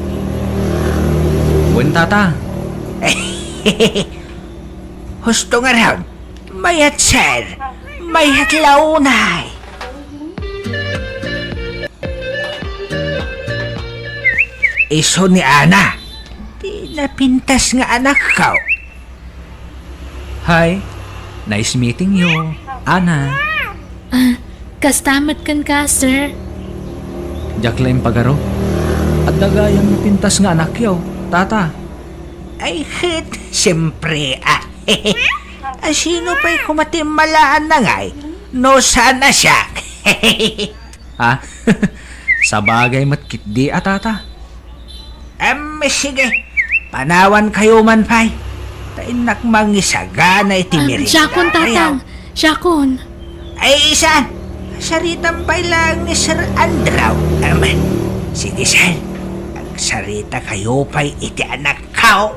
Wen tata. Husto nga raw, mayat sir, mayat launay. Iso ni Ana, di napintas nga anak ka. Hi, nice meeting you, Ana. Kastamat kan ka, sir. Jacqueline Pagaro. At dagayang napintas nga anak yaw, tata. Ay hit, siyempre sino pa'y kumatimalaan na nga'y? No sana siya. Sa bagay matkit di tata. Sige, panawan kayo man pa'y. Tainak mangisaga na itimirinda. Siyakon, tatang. Siyakon. Ay isa, saritan pa'y lang ni Sir Andraw. Sige sir, agsarita kayo pa'y iti anak kao.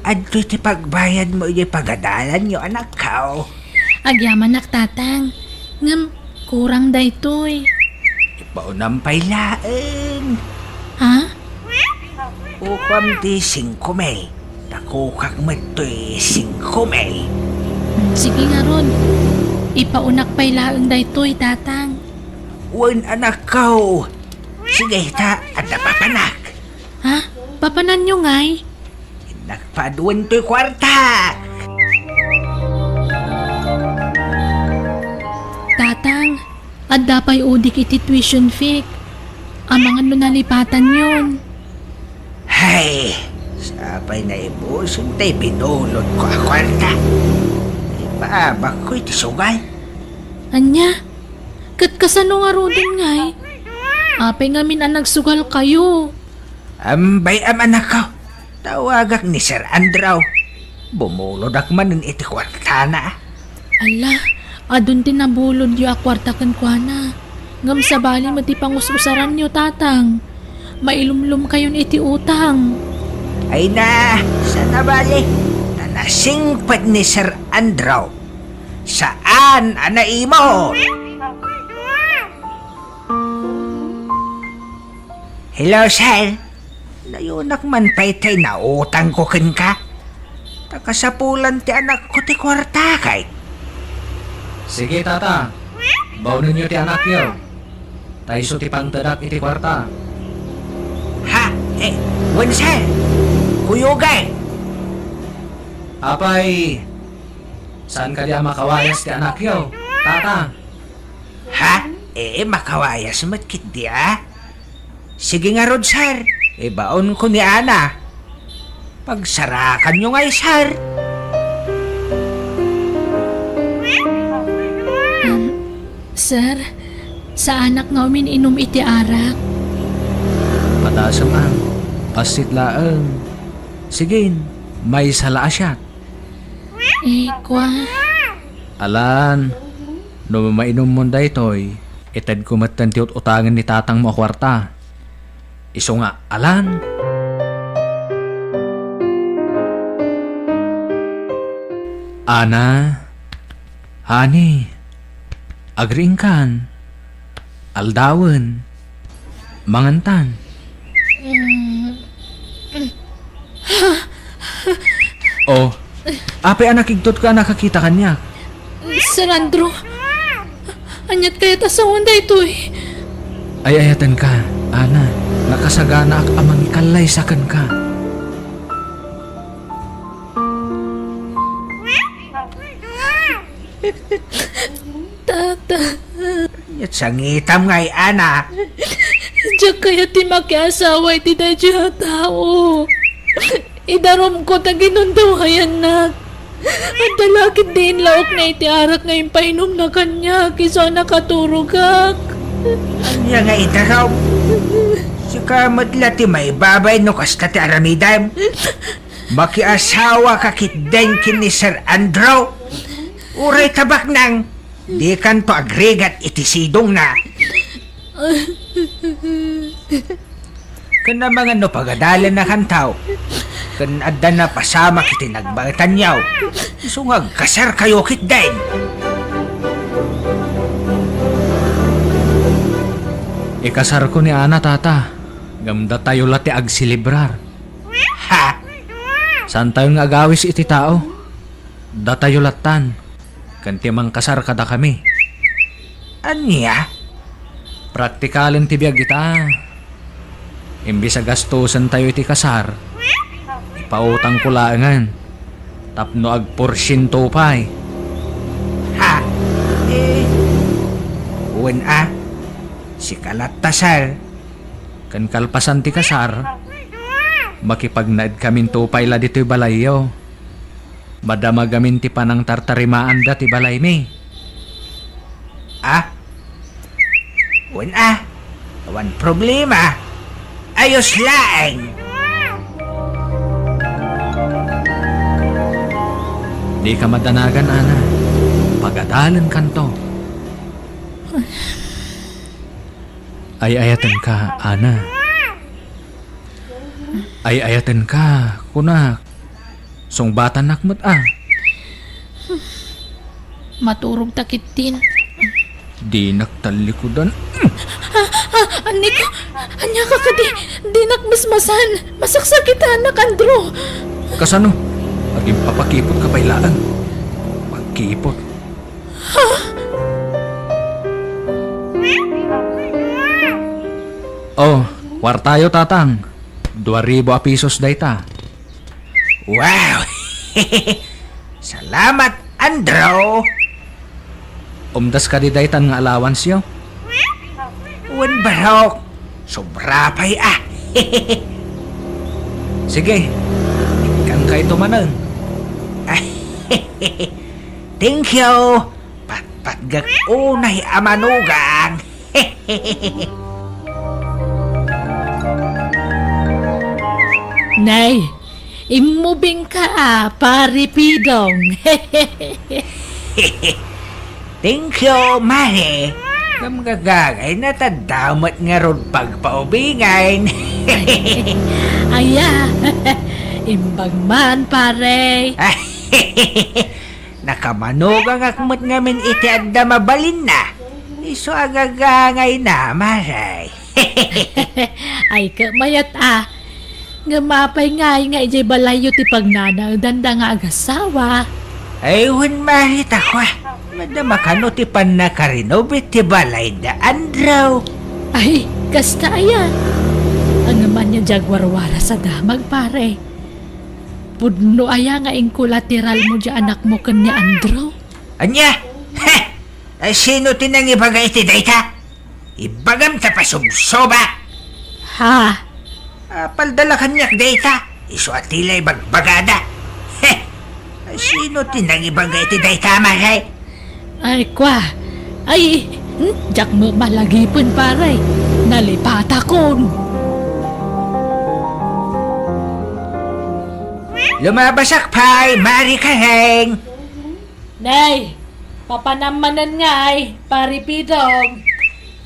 Adto iti pagbayad mo iti pagadalan nyo anak kao. Agyaman nak, tatang. Ngam, kurang daytoy. Ipaunang pa'y laeng. Ha? Ukwam ti 5,000. Takukak mo ito'y 5,000. Sige nga ron. Ipaunak pa'y laang daytoy, tatang. Wan anak kao. Sige ta, at napapanak. Ha? Papanan nyo nga'y? Nagpaduan to'y kwarta. Tatang, at dapay udik iti tuition fee. Ang mga nalipatan yon. Hay, sapay na ibuson tayo pinulot ko ang kwarta. Ipaabak ko iti sugal. Anya? Kat kasano nga rodin nga'y? Apay ngamin ang nagsugal kayo. Ambay anak ko. Tawagak ni Sir Andraw. Bumulod ak manin iti kwarta na. Ala, adun din nabulod yu akwarta kan kwa na. Ngam sabali mati pangususaran nyo, tatang. Mailumlum kayon iti utang. Ay na, sana bali. Tanasingpad ni Sir Andraw. Saan anaimo? Hello, sir. Layunak man pa'y tay na utang ko kin ka. Takasapulan ti anak ko ti kwarta kay. Sige tata, baunin nyo ti anak yaw. Taiso ti pangtadak iti kwarta. Ha? Wan sir. Kuyugay. Apay, saan ka diya makawayas ti anak yaw, tata? Ha? Makawayas matkit di Sige nga rod, sir. Ibaon ko ni Ana. Pagsarakan nyo ngay, sir. Sir, sa anak nga inom iti arak. Padasam ang asit laeng. Sige, may sala siya. Kwa. Alan, no mainom mo daytoy, ited ko matantiyot utangan ni tatang mo kwarta. Iso nga, Alan. Ana, Hani, agringkan, aldawan, mangantan. Oh, ape anak igtot ka nakakita kanya. Sir Andrew, anyat kaya ta sa Honda ito eh. Ay ayatan ka, Ana, nakasagana ak amang ikalay sakan ka. Tata, At sangitam ngay, Ana. diyan kaya ti makiasawa iti da diya tao. Idarom ko ta ginundawayan na. At dalakit din laok na iti arak ngayon painom na kanya kiso nakaturugak. Anya nga itaraw. Si kamadla ti may babay no kasta ti aramidam. Makiasawa kakit din kin ni Sir Andrew. Uray tabak nang. Di kan to agregat iti sidong na. Kana mga no pagadalan na kantaw. Kan adda na pasama kiti nagbangtan yaw. Sungag kasar kayo kit din. Ikasar ko ni Ana tata. Gamda tayo lati agsilibrar. Ha? Saan tayo nga agawis iti tao? Da tayo latan. Kanti mang kasar kada kami. Anya? Praktikalan ti biyag kita. Imbis sa gastusan tayo iti kasar. Ipautang kulangan. Tapno ag porsyento pa'y. Ha? Uwan si Kalatasar. Kan kalpasan ti kasar. Makipagnaid kamin tupay la dito'y balayo. Madama gamin ti panang tartarimaan da ti balay mi. Uwan Awan problema. Ayos laeng. Di ka madanagan, Ana. Pagadalan kanto. Ay-ayatan ka, Ana. Ay-ayatan ka, kunak. Songbatan nakmat Maturog takitin. Di naktalikudan. Anik, anya ka di nakmasmasan. Masaksakit anak, Andrew. Kasano? Aging papakipot ka bailaan. Pagkipot. Oh, kwartayo tatang. 2,000 pesos dayta. Wow! Salamat, Andrew! Umdas ka di daytan nga allowance yo. Uwan barok. Sobra pa'y Sige, ikan kayo tumanan. Thank you. Patpatgak unay amanugang. Nay, imubing ka pari pidong. Thank you, Mare. Kamgagagay na tadamat nga ron pagpaubingan. Aya, imbag man pare. Nakamanugang akmat ngamin iti adda mabalin na. Iso agagangay na, Maray. Ay kamayat nga mapay nga ijay balayo ti pagnanang danda nga agasawa. Ayun, Marit ako. Madama ka no ti pan na karinobit ti balay da Andrew. Ay, kasta aya. Ang naman niya jagwarwara sa damag pare. Pudno aya nga ing kolateral mo di anak mo kanya Andrew. Anya? Sino tinang ibagay ti dayta? Ibagam ta pasubsoba. Ha? Paldala kanyak data. Iso at tila'y bagbagada. Heh! Sino tinangibagay ti data maray? Ay, kwa. Ay, jak mo malagipon paray. Nalipata kon. Lumabasak pa'y mari kaheng. Nay, papanamanan nga ay, paripidog.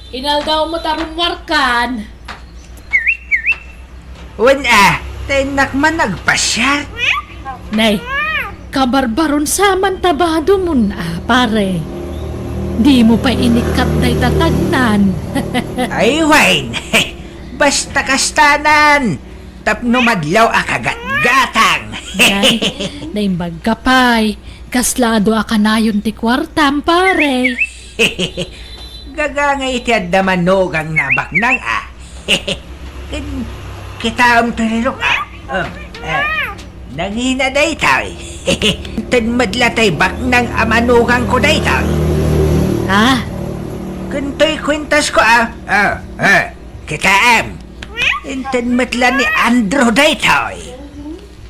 Inaldaw mo tarumwarkan. Tenak man nagpasyat. Nay, kabarbaron sa mantabado mo na, pare. Di mo pa inikat na'y tatagnan. Ay, Wayne. Basta kastanan. Tapno madlaw akagat-gatang. Naimbag ka pa'y, kaslado akanayon ti kwartam, pare. Gagangay ti adamanog ang nabak nang Kita ang tulilok Nangina day tayo. Tan madlatay bak ng amanugang ko day tayo. Ha? Kunto'y kwintas ko Kita Tan madla ni Andrew day tayo.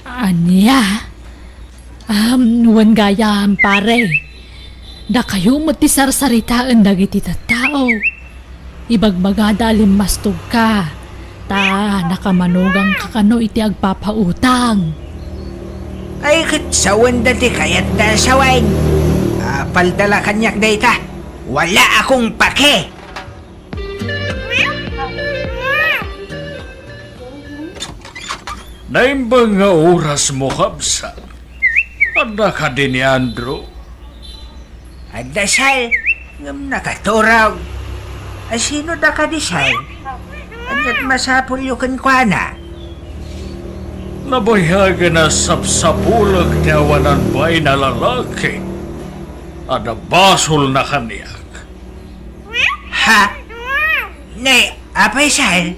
Anya? Nuwan gayam, pare. Da kayo matisarsaritaan dagiti tao. Ibagbagada limastog ka. Ta, nakamanugang kakano iti agpapautang. Ay kitsawan dati kayat da sawain. Paldala kanyak data. Wala akong pake. Naimbang nga oras mo, Kabsa. Anda ka din ni Andrew. Adasal, ngam nakaturaw. Sino da ka disal? Anyat masapul yukan kwa na. Nabayagan na sapsapulag tiyawanan ba'y na lalaki. Ada basol na kaniyak. Ha? Ne, apay sal?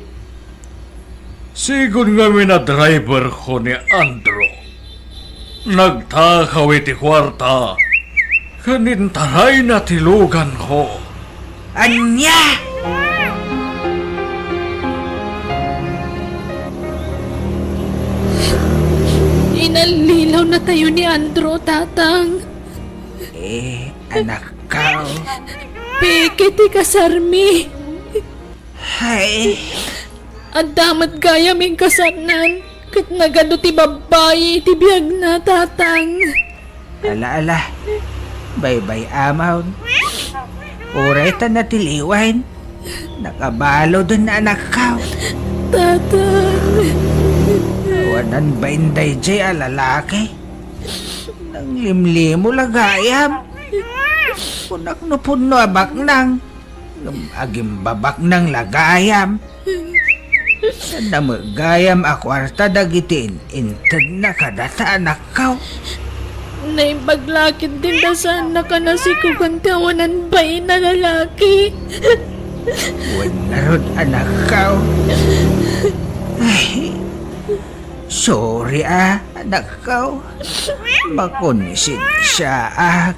Sigun nga na driver ko ni Andrew. Nagtakaw iti kwarta. Kanintaray na tilugan ko. Anya? Inalilaw na tayo ni Andrew, tatang. Anak ka. Pekiti kasarmi. Hay. Ang damat gaya ming kasarnan. Kat nagado ti babae, ti biyag na, tatang. Ala. Bye-bye, amaw. Ureta na tiliwan. Nakabalo dun na anak ka. Tatang. Wanan ba inday jay alalaki? Nang limlimo lagayam. Punak no puno abak nang. Agim babak nang lagayam. Sa namagayam akwarta dagitin. Intad na kadata anak ka. Naibaglakid din na sana ka na si kukantawanan ba na lalaki. Wanarod anak ka. Ay, sorry anak ka. Makunisin siya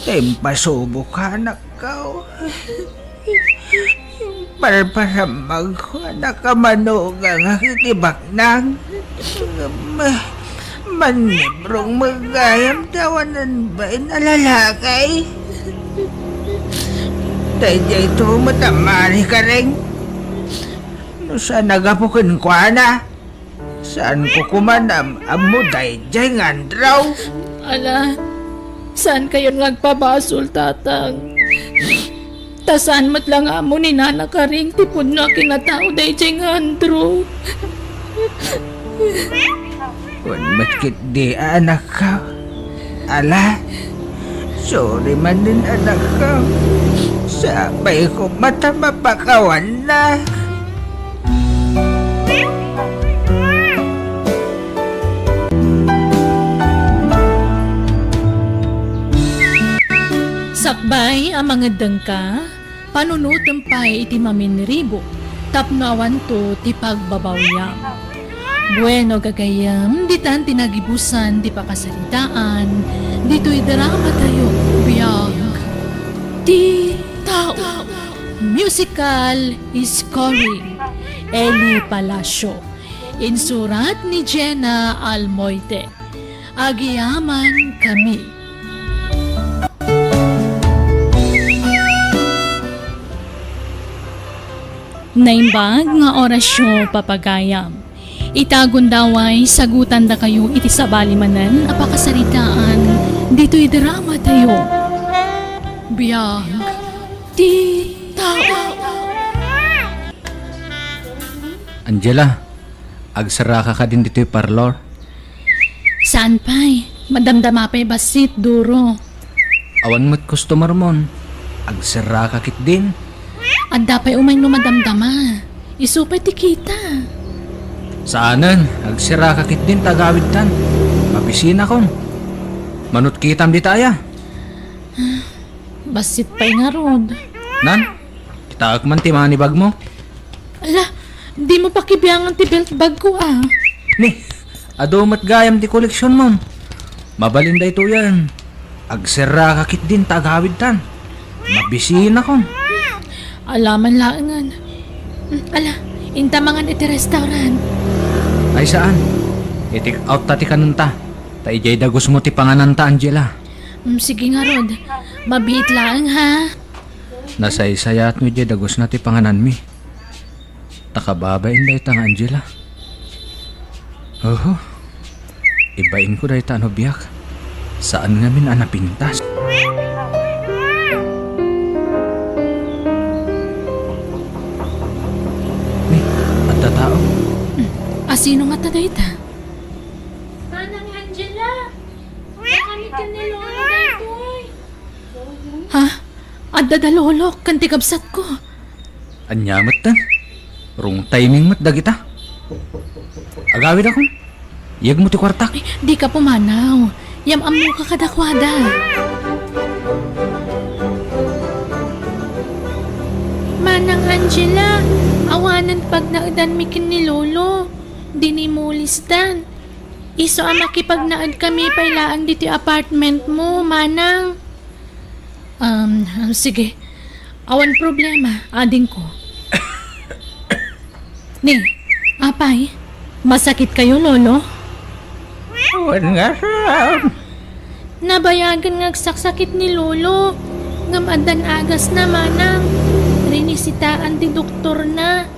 Tempasubo ka anak ka. Parparamag ko anak ka manugang akitibak nang. Manibrong magayam tawanan ba inalalakay? Dahil ito matamari ka rin. No saan nagapukin ko na? Saan ko kumanam amo dahil dyan ngandraw? Ala, saan kayo nagpabasol, tatang? Tasaan mat lang amo ni nana ka rin tipod na kinatao dahil dyan Andrew. Kung matkit di anak ka. Ala, sorry man din anak ka. Sabay ko mata mapakawan na. Sakbay ang mga dangka, panunutan pa'y iti maminribo, tapnawan to ti pagbabawyang. Bueno gagayam, ditan tinagibusan di pakasalitaan, dito'y drama tayo, biyang. Ti tao, musical scoring. Eli Palacio. Insurat ni Jenna Almoite. Agiyaman kami. Naimbag nga orasyo papagayam. Itagon daway sagutan da kayo iti sabali manan apakasaritaan dito'y drama tayo. Biyag ti tao. Angela, agsara ka din dito'y parlor. Saan pa'y? Madamdama pa'y basit, duro. Awan mo't customer mon. Agsara ka kit din. At dapay umay no madamdama. Isupay ti kita. Saanan, agsara ka kit din tagawid tan. Mabisina kon. Manut kitam di taya. Basit pa'y nga rod. Nan, itaak man ti manibag mo. Ala, di mo pakibiyangan ti belt bag ko ah. Ni, adumat gayam ti koleksyon mon. Mabalinda ito yan. Agsara ka kit din tagawid tan. Mabisina kon. Alaman laangan. Ala, intamangan iti restaurant. Ay saan? Itik out tati kanunta. Ta ijay dagos mo ti pangananta, Angela. Sige nga rod. Mabit lang ha. Nasaysayat mo ijay dagos na ti panganan mi. Takababain da itang Angela. Oho. Ibain ko da ita ano biyak. Saan nga min anapintas? Ni, at tao. Asino nga taday ta? Manang Angela! Kami ka ni Lolo Daytoy! Ha? Adda dalolok kan tigabsat ko. Anyamat tan. Rung timing mat dagita. Agawid ako. Iyag mo ti kwartak. Di ka pumanaw. Yam amo ka kadakwada. Manang Angela! Awanan pag naadan mi kin ni Lolo. Dinimulistan. Iso ang makipagnaad kami pailaang dito apartment mo, manang. Sige. Awan problema, ading ko. Ni, apay, masakit kayo, lolo? Awan nga saan. Nabayagan nga saksakit ni Lolo. Ngamadan agas na, manang. Rinisitaan ti doktor na.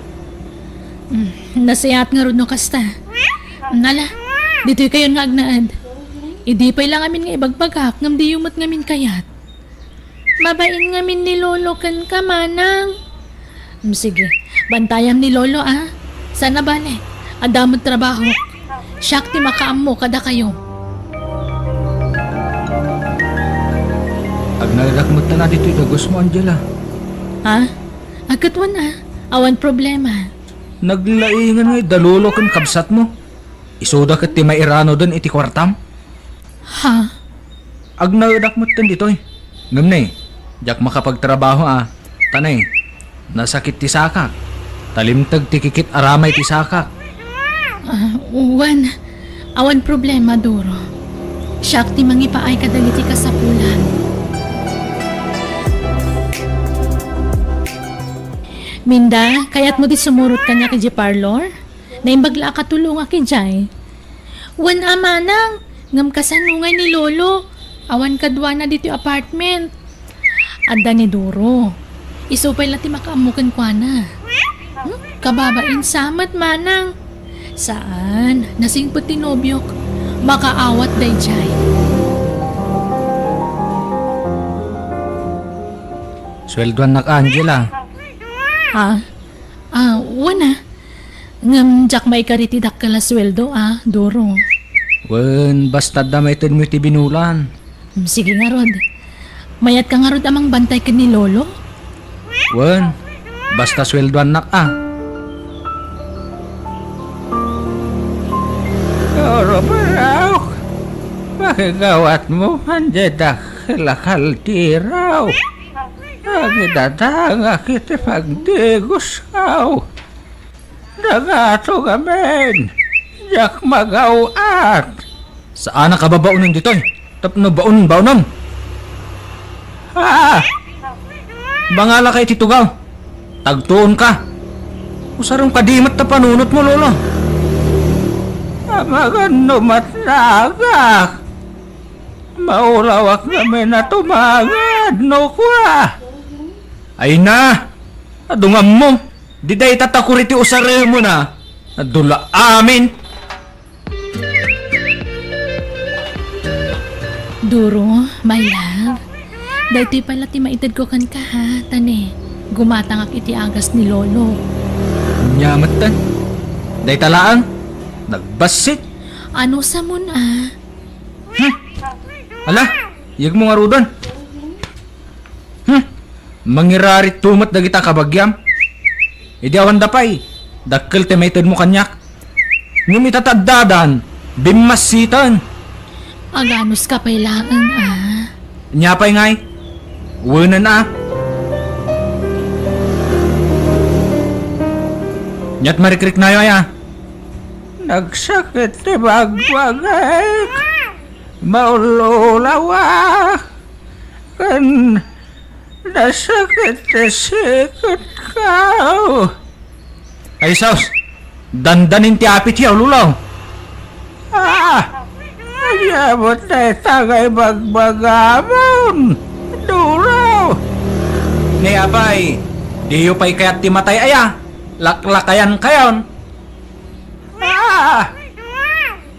Nasayat nga ron no kasta. Nala, dito'y kayo nga agnaad. Idi pa'y lang amin nga ibagbagak, ngam di yumat ngamin kayat. Mabain ngamin ni Lolo kan ka, manang. Sige, bantayam ni lolo ah. Sana bale, adamot trabaho. Siyak ti makaam mo kada kayo. Agnagakmat na na dito'y dagos mo, Angela. Ha? Agkatwan ah, awan problema. Naglaingan nga dalulo kan kabsat mo. Isuda kat ti mairano doon iti kwartam. Ha? Agnagadak mo tan ditoy. Ngam na jak makapagtrabaho Tanay, nasakit ti sakak. Talimtag ti kikit aramay ti sakak. Awan problema, Duro. Siyak ti mangipaay kadagiti kasapulan. Minda, kayat mo di sumurot kanya kay parlor? Naimbagla ka tulong aki jay. Wan amanang. Ngam kasanungay ni Lolo. Awan kadwa na dito apartment. Adda ni Duro. Isupay lang ti makaamukan kwa na. Kababain samat, manang. Saan? Nasingpot ti nobyok. Makaawat day jay. Sweldoan nak Angela. Ha? Wana. Ngam jak may karitidak ka la sweldo Duro. Wen, basta damaitin mo iti binulan. Sige nga rod. Mayat ka nga rod amang bantay ka ni Lolo? Wen, basta sweldoan nak Oro baraw. Makigawat mo, anjedak lakal tiraw. Ang idatanga kita pagdigos kaw. Dagato gamen. Jak magawat. Saan ka babaunin ditoy? Tapno baon-baonom. Ha? Bangala kay titugaw. Tagtuon ka. Usarong kadimat na panunot mo, lolo. Magano matnagak. Maulawak namin na tumagad, no kwa. Ay na! Adungam mo! Di day tatakuriti usare mo na! Adula amin! Duro, my love. Dahil pala ti maitad ko kan ka ha, tane. Gumatangak iti agas ni Lolo. Nyamat tan! Day talaang! Nagbasit! Ano sa mun ah? Ala! Yag mo nga rudon! Mangirarit tumat dagita kabagyam! Idi awan dapay! Dakkel temated mo kanyak! Ngum itatagdadan! Bimasitan! Aganos ka pailaan ah? Nyapay ngay! Wunan ah! Nyat marikrik na yoy ah! Nagsakit ti bagbagay. Maululawa. Kan nasakit ti sikot ka. Ay saus! Dandanin ti apit yaw lulaw! Ayabot na tagay bagbagamon. Duraw. Ni apay! Diyo pa'y kaya't ti matay aya! Laklakayan kayon!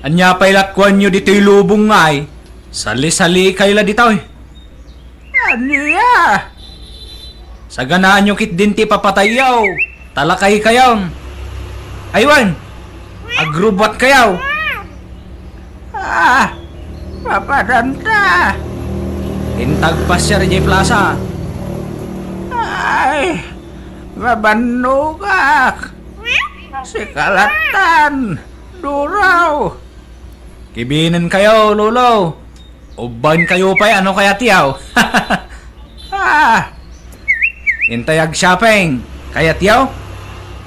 Anya pa'y lakwan nyo dito'y lubong ngay! Sali-sali kayo la dito eh! Aniya. Sa ganaan nyo kit din ti papatayaw! Talakay kayon! Aywan! Agrubat kayaw! Papadanta. Intag pa siya Rijay Plaza! Ay, mabanugak. Sikalatan. Duraw. Kibinan kayo, lulo! Uban kayo pa'y ano kaya tiyaw? Intayag shopping! Kaya tiyaw?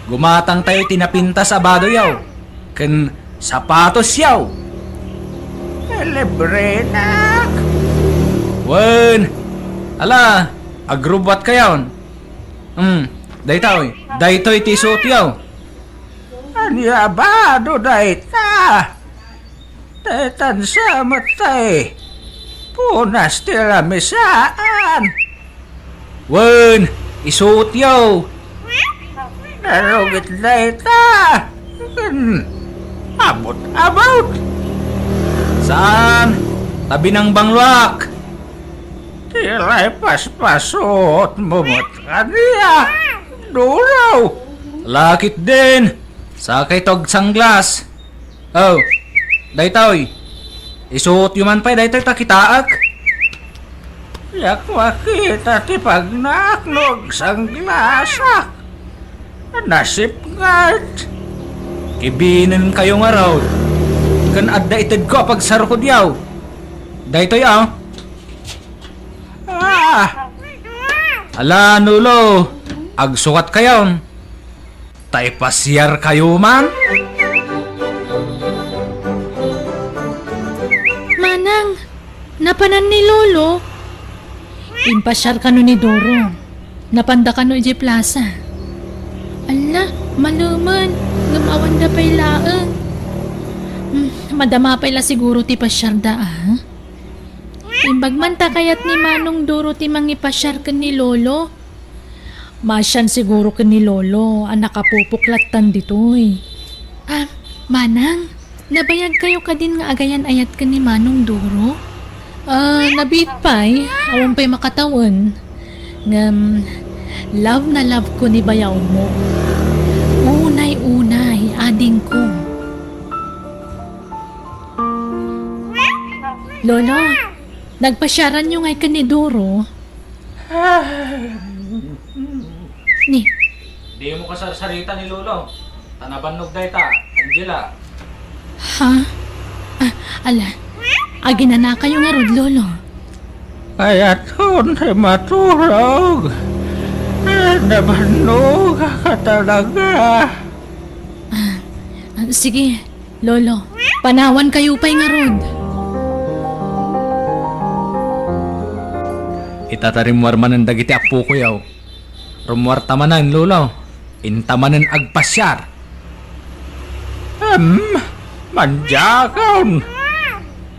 Gumatang tayo tinapinta sa bado yaw. Ken sapatos yaw. Libre na. Wen! Ala! Agrubat kayon. Daytoy. Daytoy ti suot yaw. Anya ba do dayta? Daytan sa matay. Punas tila misaan. Wen! Isuot yaw. Narugit dayta. Abot. Saan? Tabi ng bangluak. Tila'y paspasot mumot kaniya. Duraw. Lakit din. Sakay tog sanglas. Oh, daytoy. Isuot yuman pa'y daytoy takitaak. Yak makita ti pagnaknog sang glasak. Nasipngat. Kibinan kayo nga raw. Kan adda itid ko pag sarukod yaw. Daytoy ah. Ala nulo. Agsukat kayon. Tay pasyar kayo man. Manang, napanan ni Lolo. Impasyar ka no ni Doro. Napanda ka no Ijay Plaza. Ala, maluman. Lumawan da pa'y laang. Madama pa'y la siguro ti pasyar da ah. Imbagman ta kayat ni Manong Doro ti mangipasyar ka ni Lolo. Masyan siguro ka ni Lolo, ang nakapupuklatan ditoy. Manang, nabayag kayo ka din nga agayan ayat ka ni Manong Doro? Nabit pa'y, awan pa'y makatawan. Love na love ko ni bayaw mo. Unay, ading ko. Lolo, nagpasyaran nyo ngay ka ni Doro. Ni, Di mo kasarsarita ni Lolo. Tanabanog dayta, Angela. ha? Ala, agina na kayo nga rod, Lolo. Kaya ton ay matulog. Nabanog ka talaga. Sige, Lolo, panawan kayo pa'y nga rod. Itatarim warman ng dagiti apo ko yaw. Rumwarta manan, Lolo. intamanen agpasyar. Manjakon.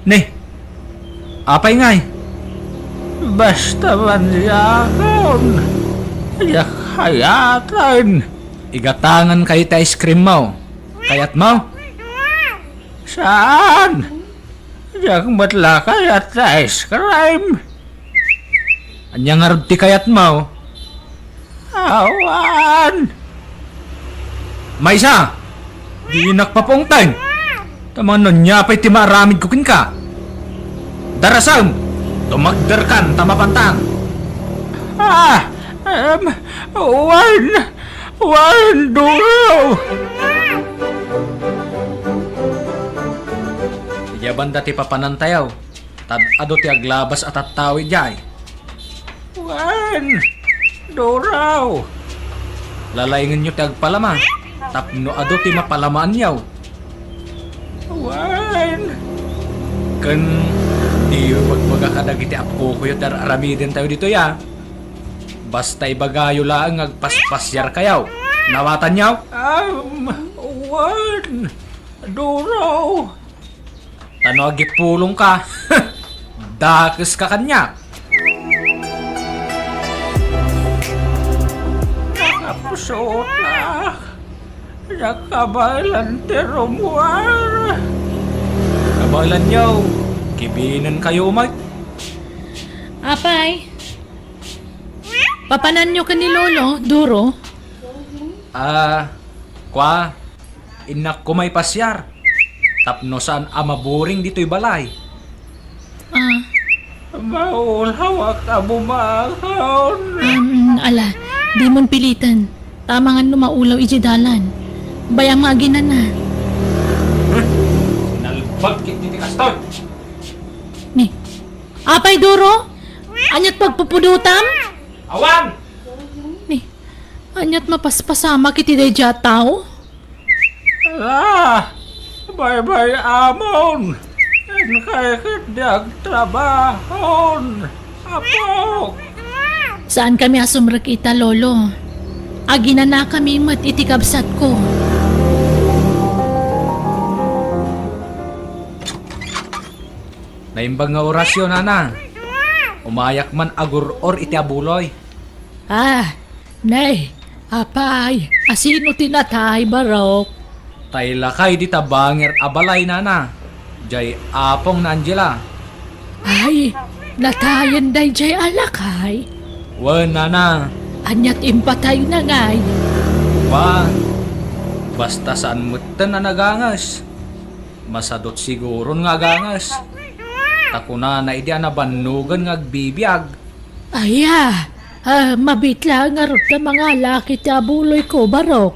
Ni, apay ngay? Basta manjakon. Yak hayatan. Igatangan kayo ta ice cream mo. Kayat mo? Saan? Yak matla kayat sa ice cream. Anyang arab ti kayat mo? Awan. May isa! Di nakpapongtan! Tamanon niya pa'y ti maramid kukin ka. Darasam! Tumagder kan, tamapantang! Wan duro. Iyaban dati papanantayaw. Tad ado ti aglabas at attawi jay. Wan duro. Lalaingin nyo ti agpalama. Tapno ado ti mapalamaan yaw. Wan. Kan di magbaga kadag iti apo ko yun aramidin tayo dito ya. Basta ibagayo lang agpaspasyar kayaw. Nawatan yaw? Wan duro. Tano agipulong ka. Dakes ka kanya. Nakapusot na. Nakabalan ti Romuald. Kabalan yaw. Kibinan kayo mag. Apay, papanan nyo ka ni Lolo, Duro. Kwa, inak ko may pasyar. Tapno saan amaburing dito'y balay. Maulhawak ka bumakon. Ala, di mon pilitan. Tama nga numaulaw ijidalan. Bayang maginan na. Nalbag kiti kastoy. Ni, apay Duro? Anyat pagpupudutam? Awan! Ni, anyat mapaspasama kiti deja tao? Bye-bye amon. Kaya kadyag trabahon. Apo. Saan kami asumrakita, Lolo? Agina na kami matitikabsat ko. Naimbang nga orasyon, nana. Umayak man agur or iti abuloy. Nay, apay, asino tinatay barok? Tay lakay di tabanger abalay, nana. Jay apong na Angela. Ay, natayan day jay alakay. Wan, nana. Anyat impatay na ngay. Pa, basta saan mutan na nagangas. Masadot siguro nga gangas. Takuna na idi na banugan nga agbibiyag. Mabitla nga ron ka mga laki ti abuloy ko, barok.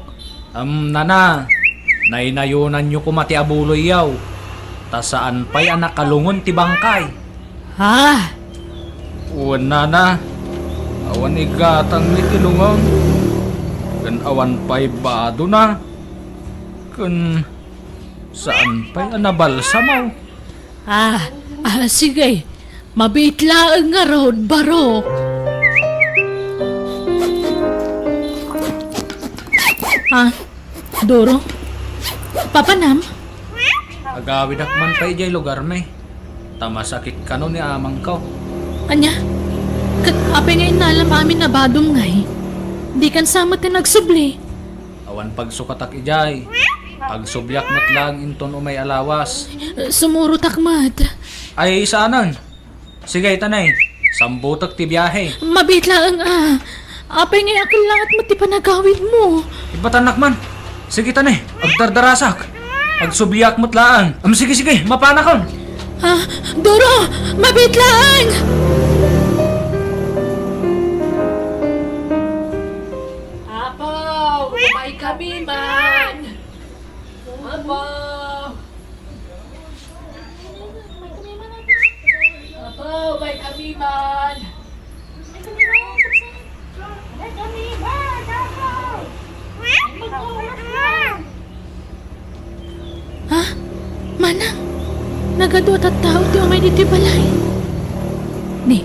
Nana, nainayunan nyo kumati abuloy yaw. Ta saan pa'y anak kalungon ti bangkay. Uwan, nana. Awan igatang ni tilungon. Kan awan pa'y bado na. Kan saan pa'y anabalsamaw. Sige. Mabitla nga ron, barok. Duro? Papanam? Agawid akman pa'y jay lugar may. Tamasakit ka no ni amang ko. Anya? Apay nga inalam amin na badong ngay. Di kan sama ti nagsubli. Awan pagsukatak ijay. Pagsubyak mo't lang inton umay alawas. Sumurot akmat. Ay saanan? Sige tanay. Sambutak ti biyahe. Mabitla ang apay nga akil lang at matipanagawid mo. Ibatanak man. Sige tanay. Agdardarasak. Pagsubyak mo't lang. Sige. Mapanakon. Duro! Mabitlaan! Apaw! May kami man! Apaw! Apaw! May kami man! Manang! Nagadot at tao ti umay diti balay. Ni,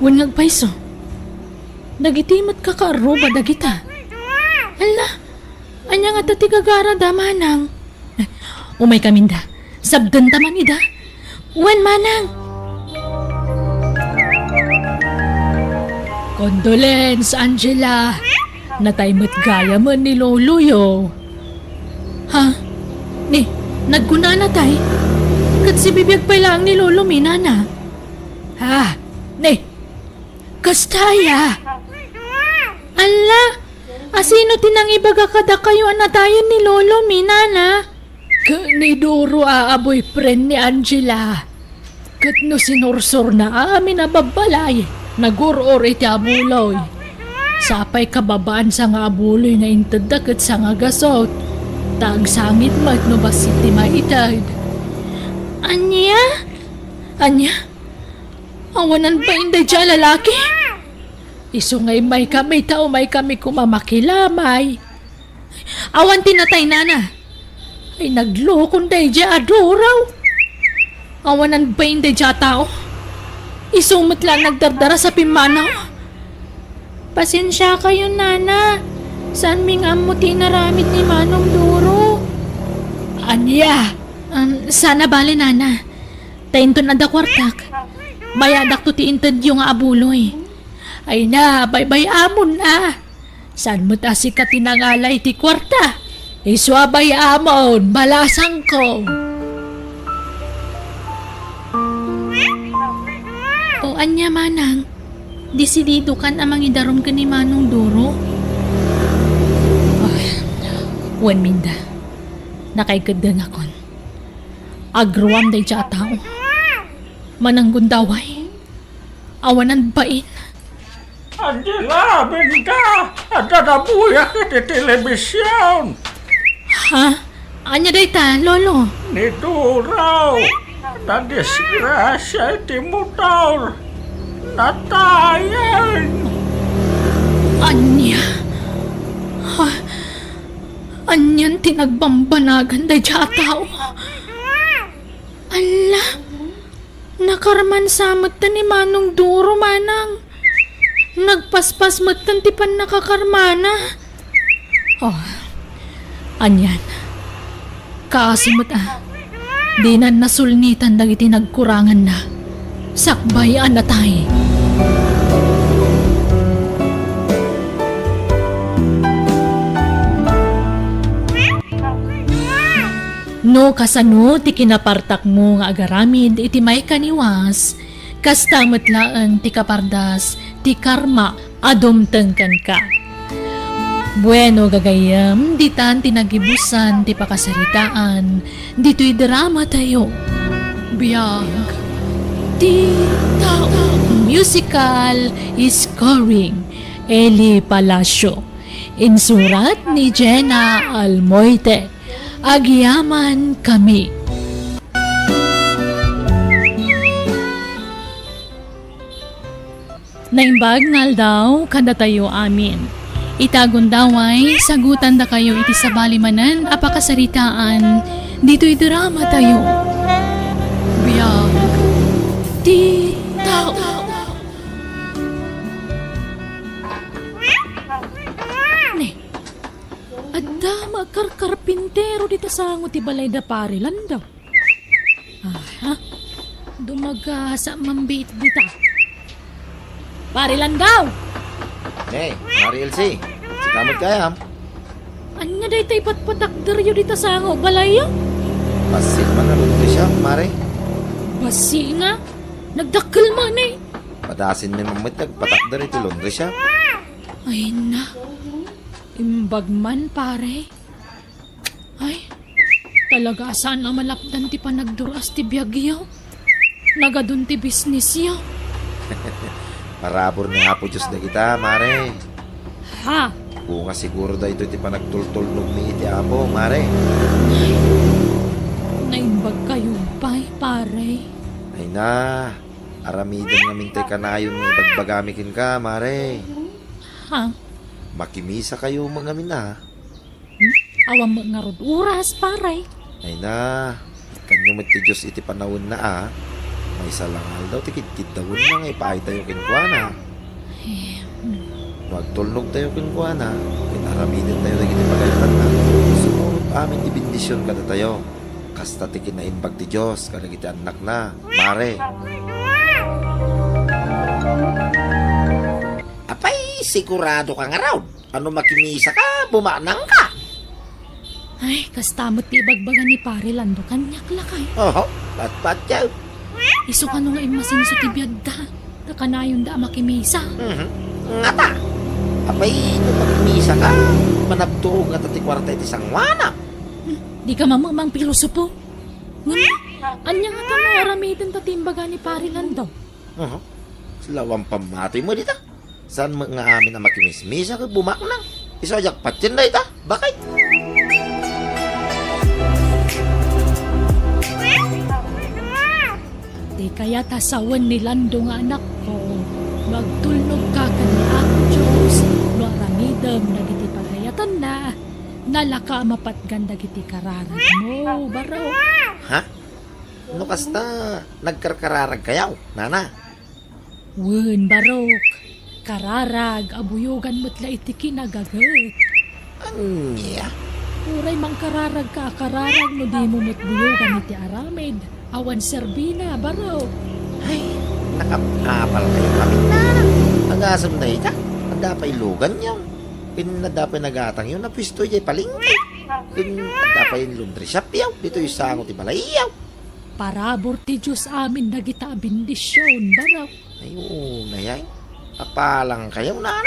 wan ngagpaiso. Nagitimat ka karo ba dagita? Ala, Anya nga tati kagara da manang. Umay kaminda. Sabdan taman ida. Wan manang. Condolence, Angela. Nataymat gaya man ni Lolo yo. Ha? Ni, nagkuna na tay? Kat si bibiyag pa lang ni Lolo minana. Ha? Ni, kastaya. Ala, asino tinang ibaga kada kayo anatayan ni Lolo minana? Ni Doro boyfriend ni Angela. Kat no sinursor na amin na babalay. Naguror iti abuloy. Sapay kababaan sa nga abuloy na intadak at sa nga gasot. Tagsangit mat no basit ti maitad. Anya? Anya? Awanan ba inday dya lalaki? Isungay may kami tao may kami kumamakilamay. Awan tinatay nana. Ay naglokon day dya adoraw. Awanan ba inday dya tao? Isumot lang nagdardara sa pimanaw. Pasensya kayo, nana. Saan mi nga mo tinaramid ni Manong Duro? Anya? Sana bale, nana. Tainton na da kwartak. Bayadak to tiintad yung abuloy. Ay na, baybay amon na. Saan mo ta si katinangalay ti kwarta? Iswabay amon, balasang ko. O anya manang, disidido kan amang idarom ka ni Manong Duro? Ay, wan minda, nakaigagdan akon. Agruam day siya tao. Mananggun daway. Awanan bain. Angela, benda! Ada na buya iti telebisyon! Ha? Anya day ta, lolo? Ni Duraw! Nadisgrasya iti motor! Natayan! Anya? Ha? Anyan tinagbambanagan day siya tao. Ala, nakarman samot ta ni Manong Duro, manang. Nagpaspas matan ti pan nakakarmana. Oh, anyan. Kaasimot di na nasulnitan dagiti nagkurangan na. Sakbayan na tayo. No kasano ti kinapartak mo nga agaramid iti may kaniwas, kastamot laan ti kapardas ti karma adumtengkan ka. Bueno gagayam, ditan tinagibusan ti pakasaritaan, dito'y drama tayo. Biyag, ti tao, musical scoring, Eli Palacio. Insurat ni Jenna Almoite. Agyaman kami. Naimbag ngal daw kada tayo amin. Itagon daway, sagutan da kayo iti sabalimanan apakasaritaan, dito'y drama tayo. Biyag, di tao. Ne, adda magkarkarpintero dito sango ti balay da parilan daw. Ha? Dumaga sa mambit dita. Parilan daw! Hey, Mari Elsie, si kamot kaya. Anya day tay patpatakder yu dito sango balay yo? Pasit man na luto siya, Mari. Basi nga, nagdakkel man eh. Padasin ni mamit nagpatakder iti Londres siya. Ay na, imbag man pare. Ay, talaga saan na malapdan ti panagduras ti biyagyaw? Nagadun ti business yaw. Parabor ni hapo Diyos na kita, Mare. Ha? Kung nga siguro da ito iti panagtultulnog ni iti apo, Mare. Naimbag kayo pa'y pare. Ay na, aramidan namin tayo kanayon nga ibagbagamikin ka, Mare. Ha? Makimisa kayo mga mina. Awam mo nga rod oras pare. Ay na, kanyo ti Diyos iti panahon na may salangal daw tikit-kit daw na nga ipaay tayo kinkwana. Magtulnog tayo kinkwana, kinaramidin tayo na iti pagalitan na. amin ti bendisyon kada tayo. Kasta ti kinaimbag ti Diyos, kada kita anak na, mare. Apay, sigurado ka nga raw. Ano makimisa ka, bumanang ka. Ay, kastamot ti bagbagan ni pare Lando kanyak lakay. Oho, pat yaw. Iso ka nung imasinso ti biyag da. Nakanayon da makimisa. Nga ta. Apay, no makimisa ka, manabtuog nga tati kwarta iti sangwana. Di ka mamamang pilosopo. Ngano, anya nga ka mo aramitin tatimbaga ni pare Lando. Oho, silawang pamatoy mo dita. Saan mo nga amin na makimismisa ka bumaknang? Isoyak patyan na ita, bakit? Di kaya tasawan ni Lando nga anak ko. Magtulnog ka kanya ako Diyos. No aramidam nagiti pagayatan na. Nalaka mapatgan dagiti kararag mo, baro. Ha? No kasta, nagkarkararag kayaw, nana. Wen, barok. Kararag, abuyugan mo't la iti kinagagat. Anya? Uray mang kararag ka, kararag no di mo mo't buyugan iti aramid. Awan serbina, baro. Ay, nakapapal kayo kami, nana. Ang asam na ita, ang dapay lugan yaw. Pinadapay nagatang yun, napisto yay palingki. Pinadapay yung laundry shop yaw, dito yung sangot ti balay yaw. Parabor ti Diyos amin dagita bendisyon, baro. Ay, na yan. Apalang kayo, nana.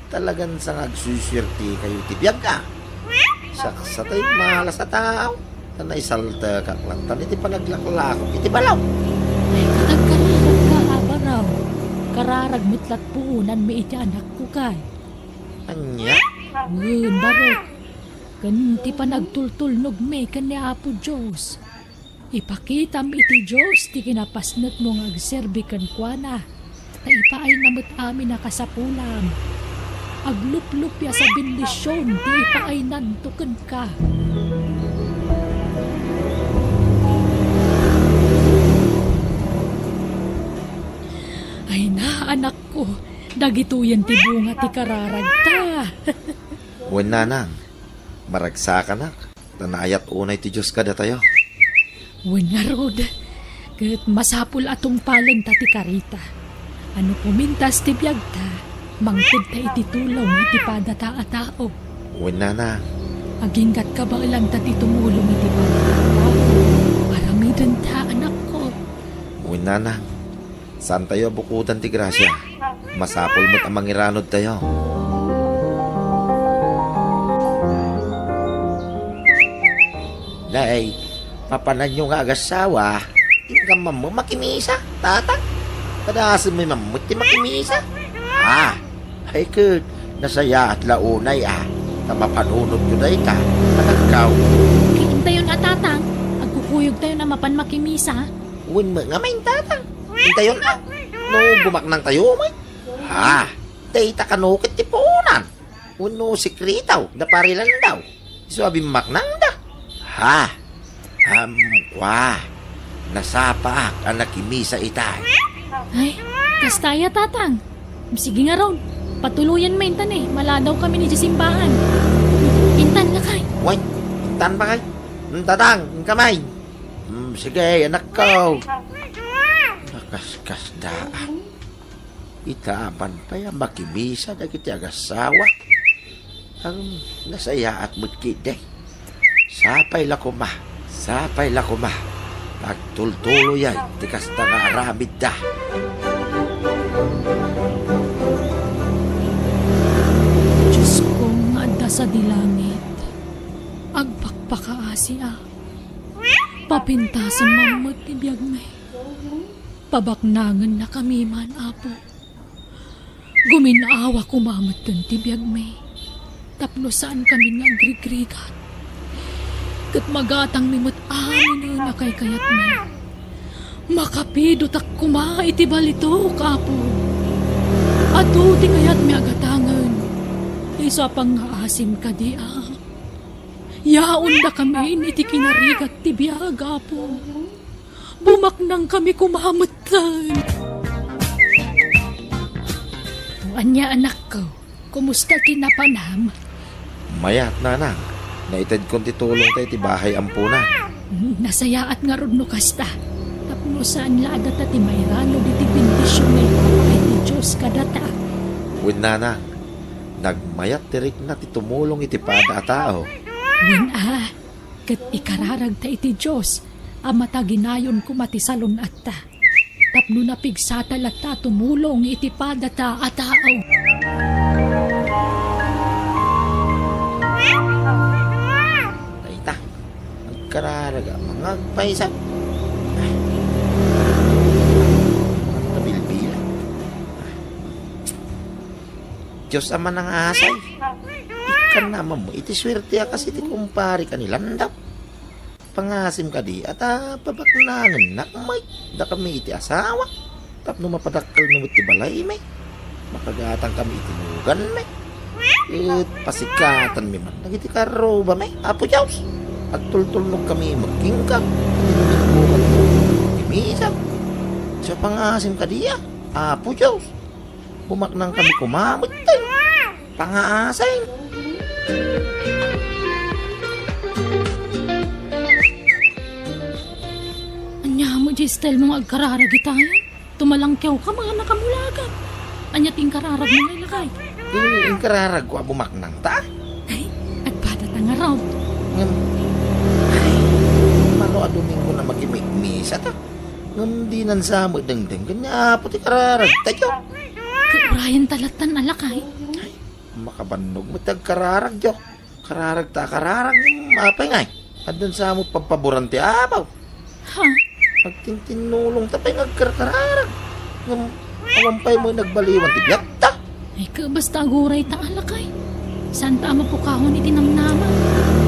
Talagang sa nagsuswerte kayo tibiyag ka. Saksa tayo malas na tao. Na isalta ka klantan, iti panaglaklakop, iti balaw. Ay, katagkararag ka, baraw. Kararag mutlat puunan mi iti anak ko kay. Anya? Wen, baro. Ganti pa nagtultulnog me kanya Apo Diyos. Ipakitam iti Diyos, ti kinapasnat mong agserbi kan kwa na. Ta ipaay namot amin na kasapulam. Aglup-lup ya sa bendisyon, ti ipaay nantukan ka. Ay na, anak ko, dagituyan ti bunga ti kararag ta. Wen nanang, maragsa ka na. Tanayat unay ti Diyos kada tayo. Wen nga rod, kat masapul atong palan ta ti karita. Ano pumintas ti biyag ta, mangkod ta iti tulong iti padata a tao. Wen nanang, Aginggat ka ba lang ta ti tumulong iti padata a tao? Aramidan ta, anak ko. wen nanang. Saan tayo bukudan ti grasya? Masapol mo't ang mangiranod tayo. Nay, papanan nyo nga agasawa. Tingnan mo makimisa, tatang. Kadaasan may mamut ti makimisa. Ay kut, nasaya at launay Tamapanunod ko na ita, nagkaw. Kiintayon at tatang, agkukuyog tayo na mapan makimisa. Uwin mo nga may tatang. Hintayon na. No, bumaknang tayo may. Dayta kanukit ti puunan. Uno sikritaw, da parilan daw. Sabi maknang da. Nasapaak ang nakimisa itay. Ay, kastaya tatang. Sige nga ron, patuluyan mo intan maladaw kami ni simbahan. Intan na kay. Uy, intan ba kay? Tatang, kamay. Sige, anak ko. Nakasdaan. Itaapan pa yung makimisa na kiti agasawa. Ang nasaya at mutkide. Sapay lakuma. Pagtultulo yan, tikas na nga aramid da. Diyos kong anda sa dilangit. Agpakpakaasi Papinta sa mamot ni biyagme. Pabaknangan na kami man, Apo. Guminawa kumamot kan ti biyagme. Tapno saan kami nagrigrigat. Kat magatang mimot amin na kay kayat me. Makapidot ak kuma iti balito, Apo. Ato ti kayat me agatangan. Isa pang asim ka di Yaon na kami iti kinarigat ti biyag, Apo. Bumaknang kami kumamutan. Anya anak ko, kumusta kinapanam? Mayat nanang, Naitad kong titulong tayo ti bahay ampunan. Nasayaat nga rod no kasta. Tapno saan laada ta ti mayrano di ti bendisyon na ipapakay ti Diyos kadata. Win nanang, nagmayat tirik na ti tumulong iti pada a tao. Wen kat ikararag ta iti Diyos, amata ginayon ko matisalon at ta. Tapno na pigsata ta tumulong iti pada ta a tao. Naita, nagkararaga, mga paisa. Ay, mga tabilbila. Diyos ama ng asay. Ikan naman mo, iti swerte kasi ti kumpari ka nilandaw. Pangasim ka di at pabaknangan na may da kami iti asawa. Tapno mapadakal mo iti balay may. Makagatang kami iti nugan may. It pasikatan mi man. Nagiti karo ba may? Apo Diyos. Agtultulnog kami magkingkang. Bukan mo. Imisap. Sa pangasim ka diya. Apo Diyos. Bumaknang kami kumamot tayo. Pangaasay. Anya mo, Gistel, mga agkararag itayan. Tumalangkyaw ka, mga nakamulagan. Anya ting kararag mo ngay lakay. Yung kararag ko bumaknang ta. Ay, agpada ta nga raw. Ay, mano a Domingo na magimikmisa ta. Ngam di nan sa mo dengdeng kanya puti kararag tayo. Kaurayan talatan alakay. Makabannog mo tag kararag jo. Kararag ta kararag mapay ngay. Adun sa mo papaborante apaw. Ha? Magtintinulong tapay nagkararag. Ngam awampay mo nagbaliwan ti biyak ta. Ay, basta aguray ta alakay. Saan ta mapukahon iti namnama?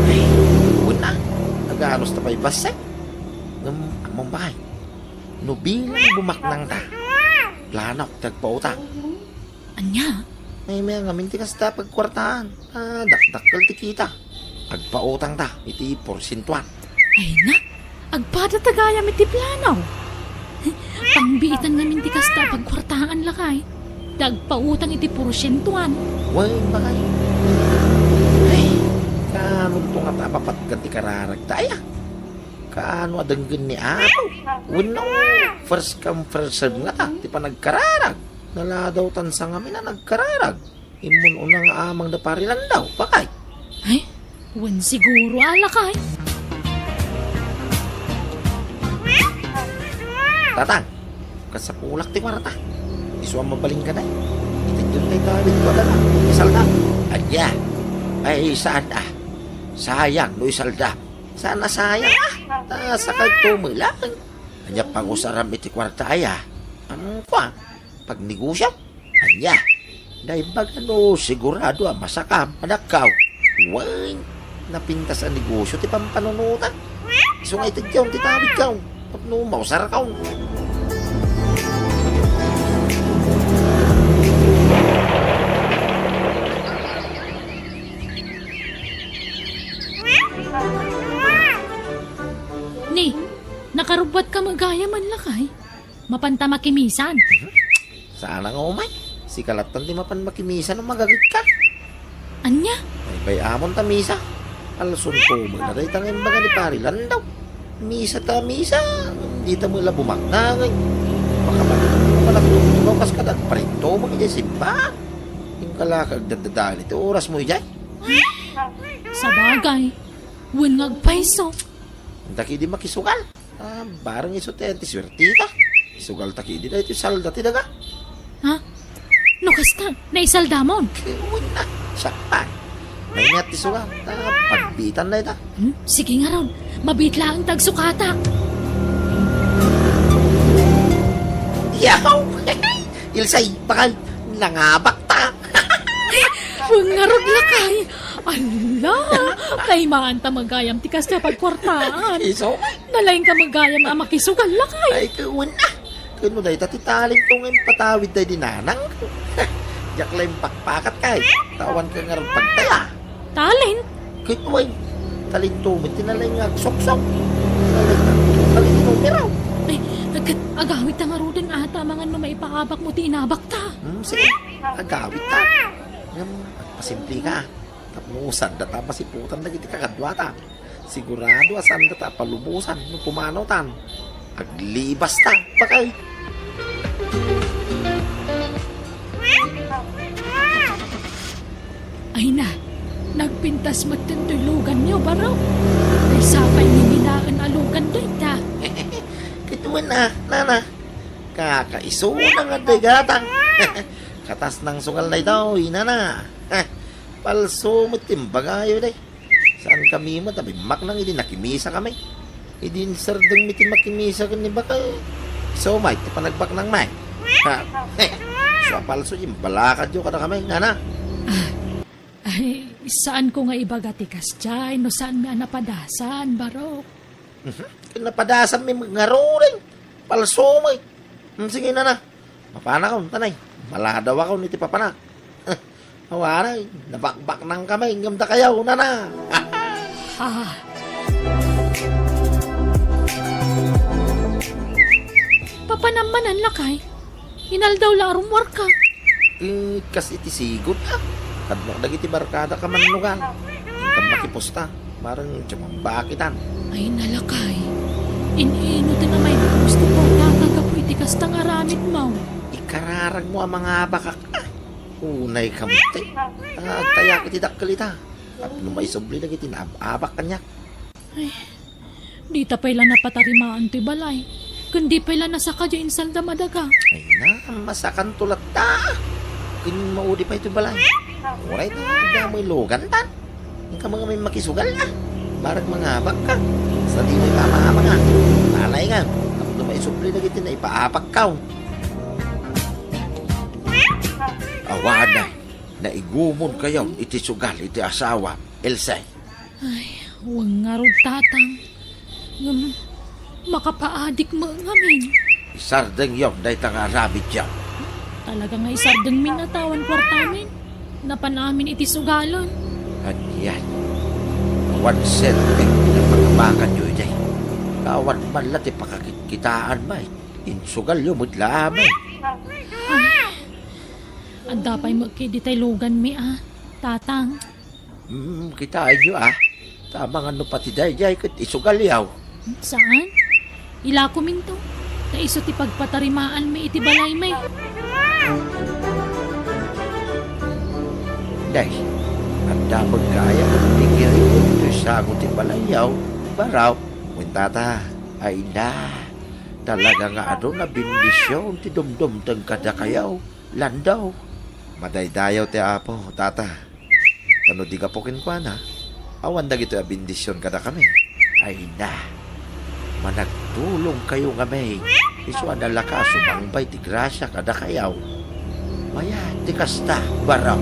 Ay, una. Naganos tapay basay. Ngam among bahay. No bilang bumaknang ta. Planok tagpautang. Anya? May ngamin ti kasta pagkwartahan. Dakdakkel ti kita. Agpautang ta, iti porsintuan. Ay na, agpada tagayam iti planaw. Pangbiitan namin ti kasta pagkwartaan lakay. Dagpautang iti porsyentuan. Way, bakay. Ay, kaano ito nga tapapat ganti kararag tayo? Kaano adanggan ni Apo? Uno, first come, first serve nga ta. Di pa nagkararag. Nala daw tansang kami na nagkararag. Imun unang amang na parilan daw, bakay. Ay, wan siguro alakay. Tatang, kasapulak ti marata. Isuang mabaling ka na. Itinjun tayo tawid ko na lang. Isalda. Anya. Ay, saan ah? Sayang, no isalda. Sana sayang ah. Sa kagtumulang. Anya pang usaram iti kwarta ay ah. Ang kwa, pag negosyo. Anya. Dahil bag ano, sigurado ah, masakam. Manakaw. Way, napintas ang negosyo ti pampanunutan. So nga itigyaw, titawid kaw. Pag no, mausar kaw. Ni, nakarubbat ka magaya man lakay. Mapanta makimisan. Sana nga umay. Si kalatan di mapan makimisa ng magagit ka. Anya? May bayamon ta misa. Alson ko mo na rin tangin baga ni parilan daw. Misa ta misa. Hindi ta mo labumak na ngay. Baka malaktutugaw kas ka nagparinto mo kaya simba. Yung kalakag dadadali ito oras mo ijay. Sa bagay. Wan ngagpaiso. Taki di makisugal. Barang iso tenti swerte ka. Isugal taki di na ito salda ti daga. Ha? No kasta, naisaldamon. Uy na, sakpan. May net isugal. Pagbitan na ito. Sige nga raw, mabitla ang tagsukata. Yaw! Ilsay, bakal, nangabak ta. Huwag nga raw lakay. Ala, kay maanta magayam tikas na pagkwartaan. Iso? Nalaing ka magayam ang makisugal lakay. Ay, kuwan na. Kuno dahi tatitaling kong patawid tayo dinanang. Diyak lang pakpakat kay. Tawan ka nga rin pagtaya. Talent? Kuno ay, talintumit, tinalay nga sok-sok. Talin numeraw. Ay, agawit ang arudin ata mga no maipaabak mo tinabak ta. Sige, agawit ta. Pasimple ka. Tapnusan data masiputan na iti kakadwata. Sigurado asan data palubusan no pumanaw tan. Aglibas ta, bakay. Ay na, nagpintas magtintulugan niyo, baraw. Ay sapay ni ginaan alugan doy ta. Kituan na, nana. Kakaiso na nga dagatang. Katas ng sungal na ito, nana. Palso mo timbagayo day. Saan kami mo, tabi mak nang hindi nakimisa kami. Hindi sardang miti makimisa ka ni bakay. So, may, tipanagbak ng may. So, palso yung balakad yung kada kami, nana. Ay, saan ko nga ibagatikas dyan? No saan may napadasan, baraw? Napadasan may ngaruring. Palso mo. Sige, nana. Mapana ka, tanay. Maladaw ako niti papana. Hawaray, nabakbak ng kamay. Ngamda kayaw, nana. Ah, papanamanan lakay. Inaldaw larum ka. Kas iti sigod ha. Kadmak dagiti barkada ka manugan. Ingkam makipusta. Marang tiyamambakitan. Ay nalakay. Inino ta na may gusto ko nakagapo iti kastang aramid mo. Ikararag mo ang mga bakak. Unay kamuti. Agtayak iti dakkalita. At numay subli dagiti naabak kanya. Di ta pala napatarimaan ti balay. Kundi pala nasa kadyo insal da madaga. Ay na, masakan tulat ta. Kung maudi pa ito balay. Alright, damoy logan tan. Yung ka mga may makisugal na. Barag mga abak ka. Sa di may pamahama nga. Malay nga. Tapos na may supli na gitin na ipaapak ka. Awada. Naigumon kayo iti sugal iti asawa. Elsay. Ay, huwag nga rod tatang. Makapaadik mo ngamin. Isardeng yon dahi tanga rabit yan. Talaga nga isardeng minatawan kwartamin. Napanamin iti sugalon. At yan. Kawan set kay pinapagabakan nyo day. Kawan malat ipakakitaan may. Insugal yung mudlamay. Ang dapay magkiditay lugan mi tatang. Kitaan nyo Tamang ano pati day kat isugal yaw. Saan? Ila ko minto. Na iso ti pagpatarimaan may iti balay may. Day, ang damag kaya nagigiri ito sagot ti balayaw. Baraw, muntata, ay na. Talaga nga na bindisyon ti dumdum tang kada kayaw. Landaw. Madaydayaw ti apo, tata. Tano di ka pokin kwa na. Awan dagito a bindisyon kada kami. Ay na. Managtulong kayo nga may. Iso adala ka sumangbay ti grasya kada kayaw. Maya, ti kasta, baraw.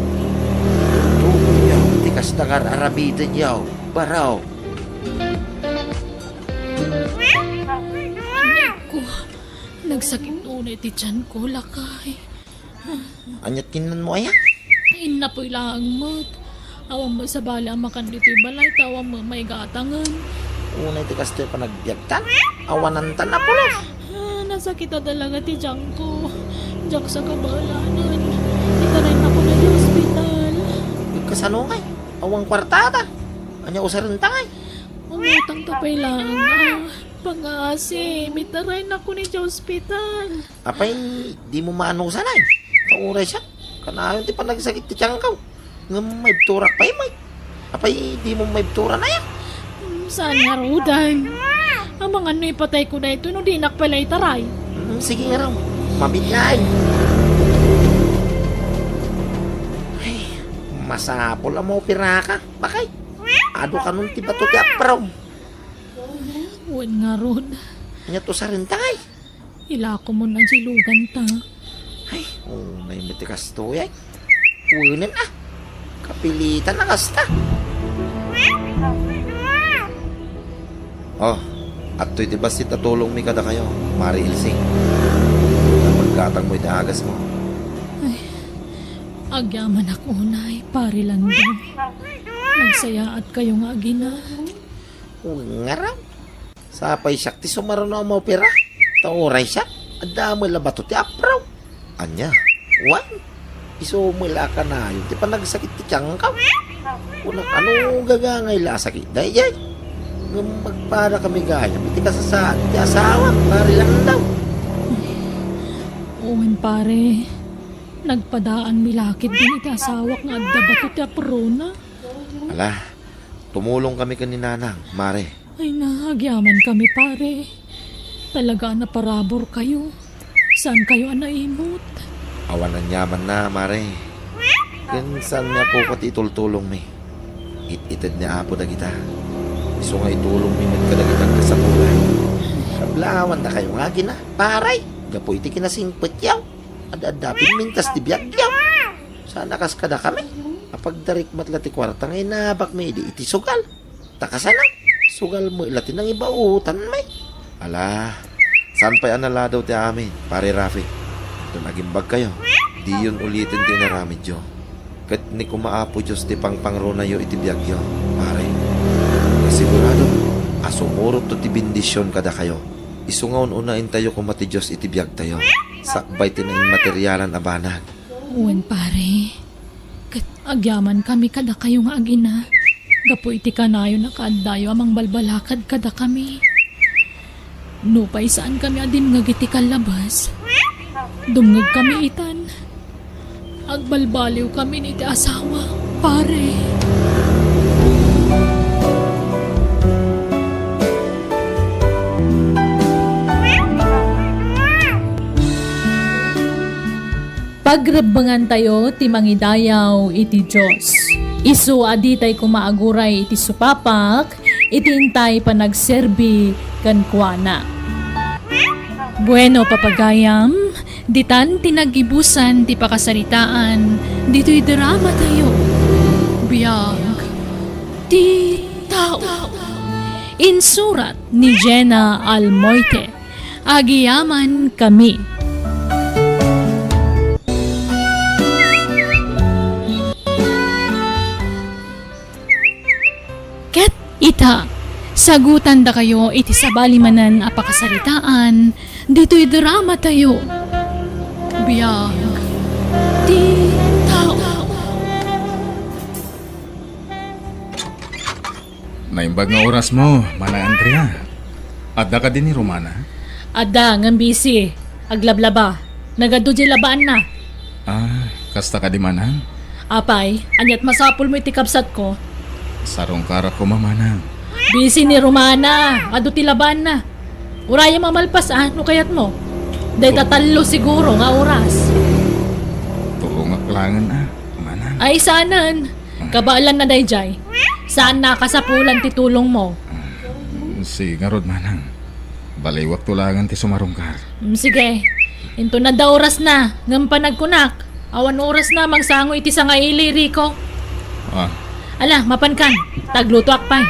Tulong yaw, ti kasta nga aramidan yaw, baraw. Anay ko, nagsakit unay ti tiyan ko, lakay. Anyat kinan mo aya? Ay na po'y lang mo't. Awang mo sa bala makan dito balay, tawang mo may gatangan. Unay ti kasta yung panagbiagtan. Awanantan na pula. Nasakit na talaga ti tiyan ko. Diyak sa kabalanan. Ika rin ako na di hospital. Kasano ngay? Awang kwartada. Anya usarin tangay. Umutang tapay lang. Pang-asi, mitaray na ko ni sa hospital. Apay, di mo maano sanay. Kauray siya. Kanayon ti panagsakit ti tiyang kaw. Nga may turak pa may. Apay, di mo may tura na yan. Saan nga rudan? Ang mga ano ipatay ko na ito no di nakpala itaray. Sige nga raw. Mabigay. Ay, masapol ang mo piraka. Bakay? Ado ka nun ti bato ti apraw. Uwan nga rod. Anya to sa rin tay. Ila ko mo na silugan ta. Ay, may mitikas to yan. Uwinin Kapilitan na kasta. Oh, at to'y diba si tatulong mi kada kayo, Mari Ilsing. Napagkatang mo'y naagas mo. Agyaman ako unay, pari lang doon. Nagsaya at kayo nga agina. Nga raw. Sapay siya, ti sumaron na mo pera. Tauray siya, adamay labato ti apraw. Anya, wan. Isumula ka na yun, ti pa nagsakit ti tiyang ka. Kunak ano gagangay lasakit day jay. Magpara kami gaya, biti ka sa di asawa, pare lang daw. Uwan pare, nagpadaan milakid din iti asawak nga adda bato ti aprona. Ala, tumulong kami kaninanang, mare. Ay nahagyaman kami pare. Talaga na parabor kayo. Saan kayo anaimot? Awan ng yaman na, mare. Kinsan niya po pati itultulong mi. It-itid niya apo na kita. Iso nga itulong mi nagkadagitang kasapulan. Kablawan na kayo nga gina, paray. Gapo iti kinasingpet yaw. Adadapin mintas di biyag yaw. Sana kas kada kami. Apagdarik matlati kwarta ngay nabak mi iti sugal. Takasana. Sugal mo ilati ng ibautan may. Ala, saan pa'y anala daw ti amin, pare Rafi? Ito nagimbag kayo. Di yun ulitin tinaramid yo. Kat ni kumaapo Diyos ti pangpangro na yo iti biyagyo, pare. Sigurado, asumurot to ti bindisyon kada kayo. Isungaon unain tayo kumati Diyos iti biyag tayo. Sakbay tinaing materyalan abanag. Uwan pare, kat agyaman kami kada kayo nga agina. Gapo iti kanayo na kaadayo amang balbalakad kada kami. Nupay saan kami adin nga giti kalabas. Dumngag kami itan. Agbalbaliw kami ni ti asawa, pare. Pagrabangan tayo ti mangidayaw iti Diyos. Isu aditay kumaaguray iti supapak, itintay panagserbi kan kuana. Bueno papagayam, ditan tinagibusan ti pakasaritaan, dito'y drama tayo. Biyag ti tao. Insurat ni Jenna Almoite. Agiyaman kami. Ket ita, sagutan da kayo iti sabalimanan a pakasaritaan, dito'y drama tayo. Biyag ti tao. Naimbag nga oras mo, Manang Andrea. Adda ka din ni Romana? Ada, nga busy. Aglablaba. Nagado di labaan na. Kasta ka di Manang? Apay, anyat masapul mo iti kapsat ko. Sarong kara ko Manang. Busy ni Romana. Ado ti labaan na. Uraya mamalpas no kayat mo. Day tatalo siguro nga oras. Tulong aklangan Manang. Ay saanan. Kabaalan na day jay. Saan nakasapulan ti tulong mo? Si Garod Manang. Balaywak tulangan ti sumarungkar. Sige. Into na da oras na. Ngam panagkunak. Awan oras na mangsango iti sa nga ili, Rico. Ala, mapan kan. Tagluto akpay.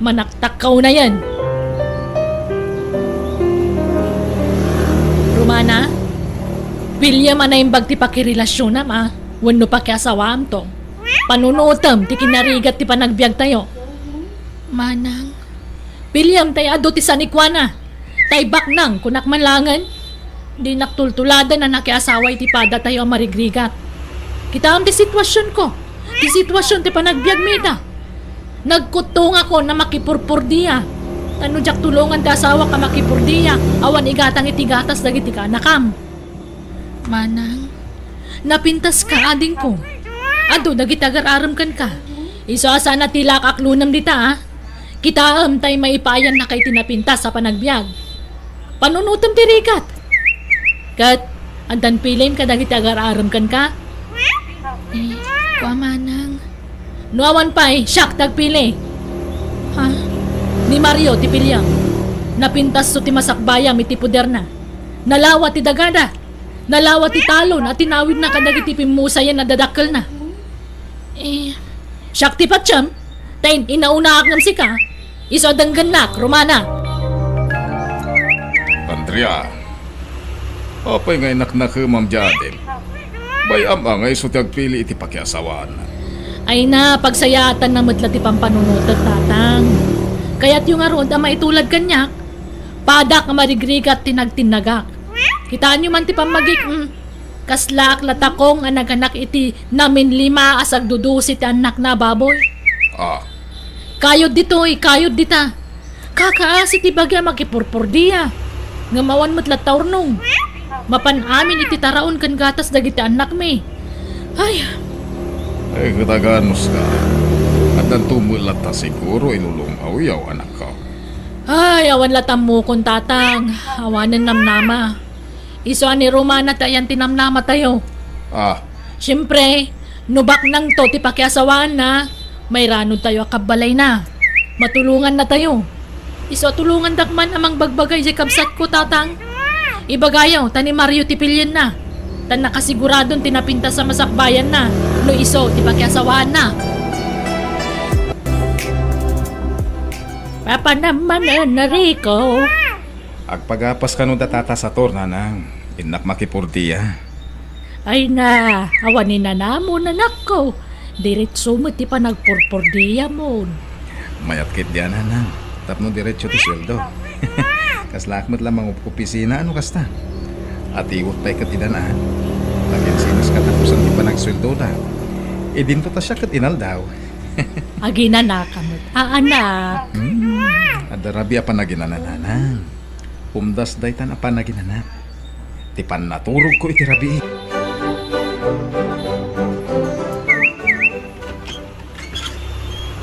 Manaktak ka na yan. Romana, William anaimbag ti pakirelasyon wano pa kaya sawam to. Panunuotam ti kinarigat ti panagbiag tayo. Manang, William tayo ado ti sanikwana. Tay baknang kunak manlangan. Di naktultulada na nakiasaway ti pada tayo ang marigrigat. Kita ang ti sitwasyon ko. Ti sitwasyon ti panagbiag mita. Nagkutong ako na makipurpurdiya. Tano jak tulungan ti asawa ka makipurdiya. Awan igatang itigatas dagiti ka nakam. Manang, napintas ka ading ko. Ado dagiti agar-aram kan ka. Iso sana tilak aklunam dita Kita tay maipayan na kay tinapintas sa panagbiag. Panunutam ti rigat. Kat, andan pilim ka dagiti agar-aram kan ka? Manang. Nuawan pa'y, siyak tagpili. Ha? Ni Mario ti pilyang. Napintas so ti masakbayam iti puder na. Nalawa ti dagada. Nalawa ti talon at tinawid na kadagiti pimusayan na dadakkel na. Siyak ti patsyam. Tayin, inaunaak ng sika. Iso dangganak, Romana. Andrea. Apay nga inak na ka, Ma'am Jadel. Bayam ngay so tagpili iti pakiasawaan. Ay na, pagsayatan na madla ti pampanunutot tatang. Kaya't yung aron ang maitulad kanyak, padak nga marigrigat tinagtinagak. Kitaan nyo man ti pamagik, Kaslak latakong ang naganak iti namin 5 asag dudusit anak na baboy. Ah, Kayod dito kayod dita. Kakaas iti bagya makipurpurdiya. Nga mawan mo't lataurnong. Mapan amin iti taraon kan gatas dagiti anak mi. Ay, ay kataganos ka. At ang tumulat ta siguro inulungaw yaw anak ko. ay, awan latam mo kung tatang. Awanan namnama. Iso ani Romana tayan tinamnama tayo. Ah, Siyempre, nubak nang to ti pakiasawaan na. May ranod tayo akabalay na. Matulungan na tayo. Iso tulungan dakman amang bagbagay di kabsat ko tatang. Ibagayaw, tani Mario ti pilyen na. Tan nakasiguradon tinapinta sa masakbayan na. No iso, ti pakiasawaan na. Papa naman na Rico. Agpagapas ka nung datata sa torna nang inak makipurtiya. Ay na, awanin na namo nanak ko. Diretso mo ti pa nagpurpurdiya mo. Mayat kit diyan nang. Tapno diretso ti sweldo. Kaslakmat lamang opisina ano kasta. At iwot tay kat idanaan. Lagyan sinas katapusan ti pa nagsweldo na. E din ta siya kat inal daw. Agi na nakamot. Anak. Adarabi apa naginanananang. Umdas daytan apa naginanak. Tipan naturog ko iti rabi.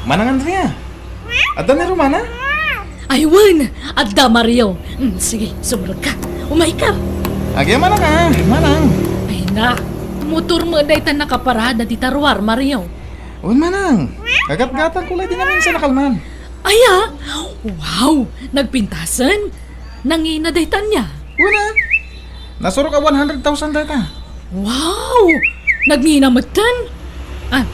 Manang Andrea. Ada ni Romana? Aywan! Adda Mario! Sige, sumunod ka. Umay ka! Agi manang ka. Manang. Ay na, motor mo na itan nakaparada di tarwar, Mario. Uy manang. Kagat-gatan ko lang din namin sa nakalman. Aya! Wow! Nagpintasan! Nangina daytan niya. Una. Nasurok ka 100,000 data. Wow! Nagninamatan! Ah,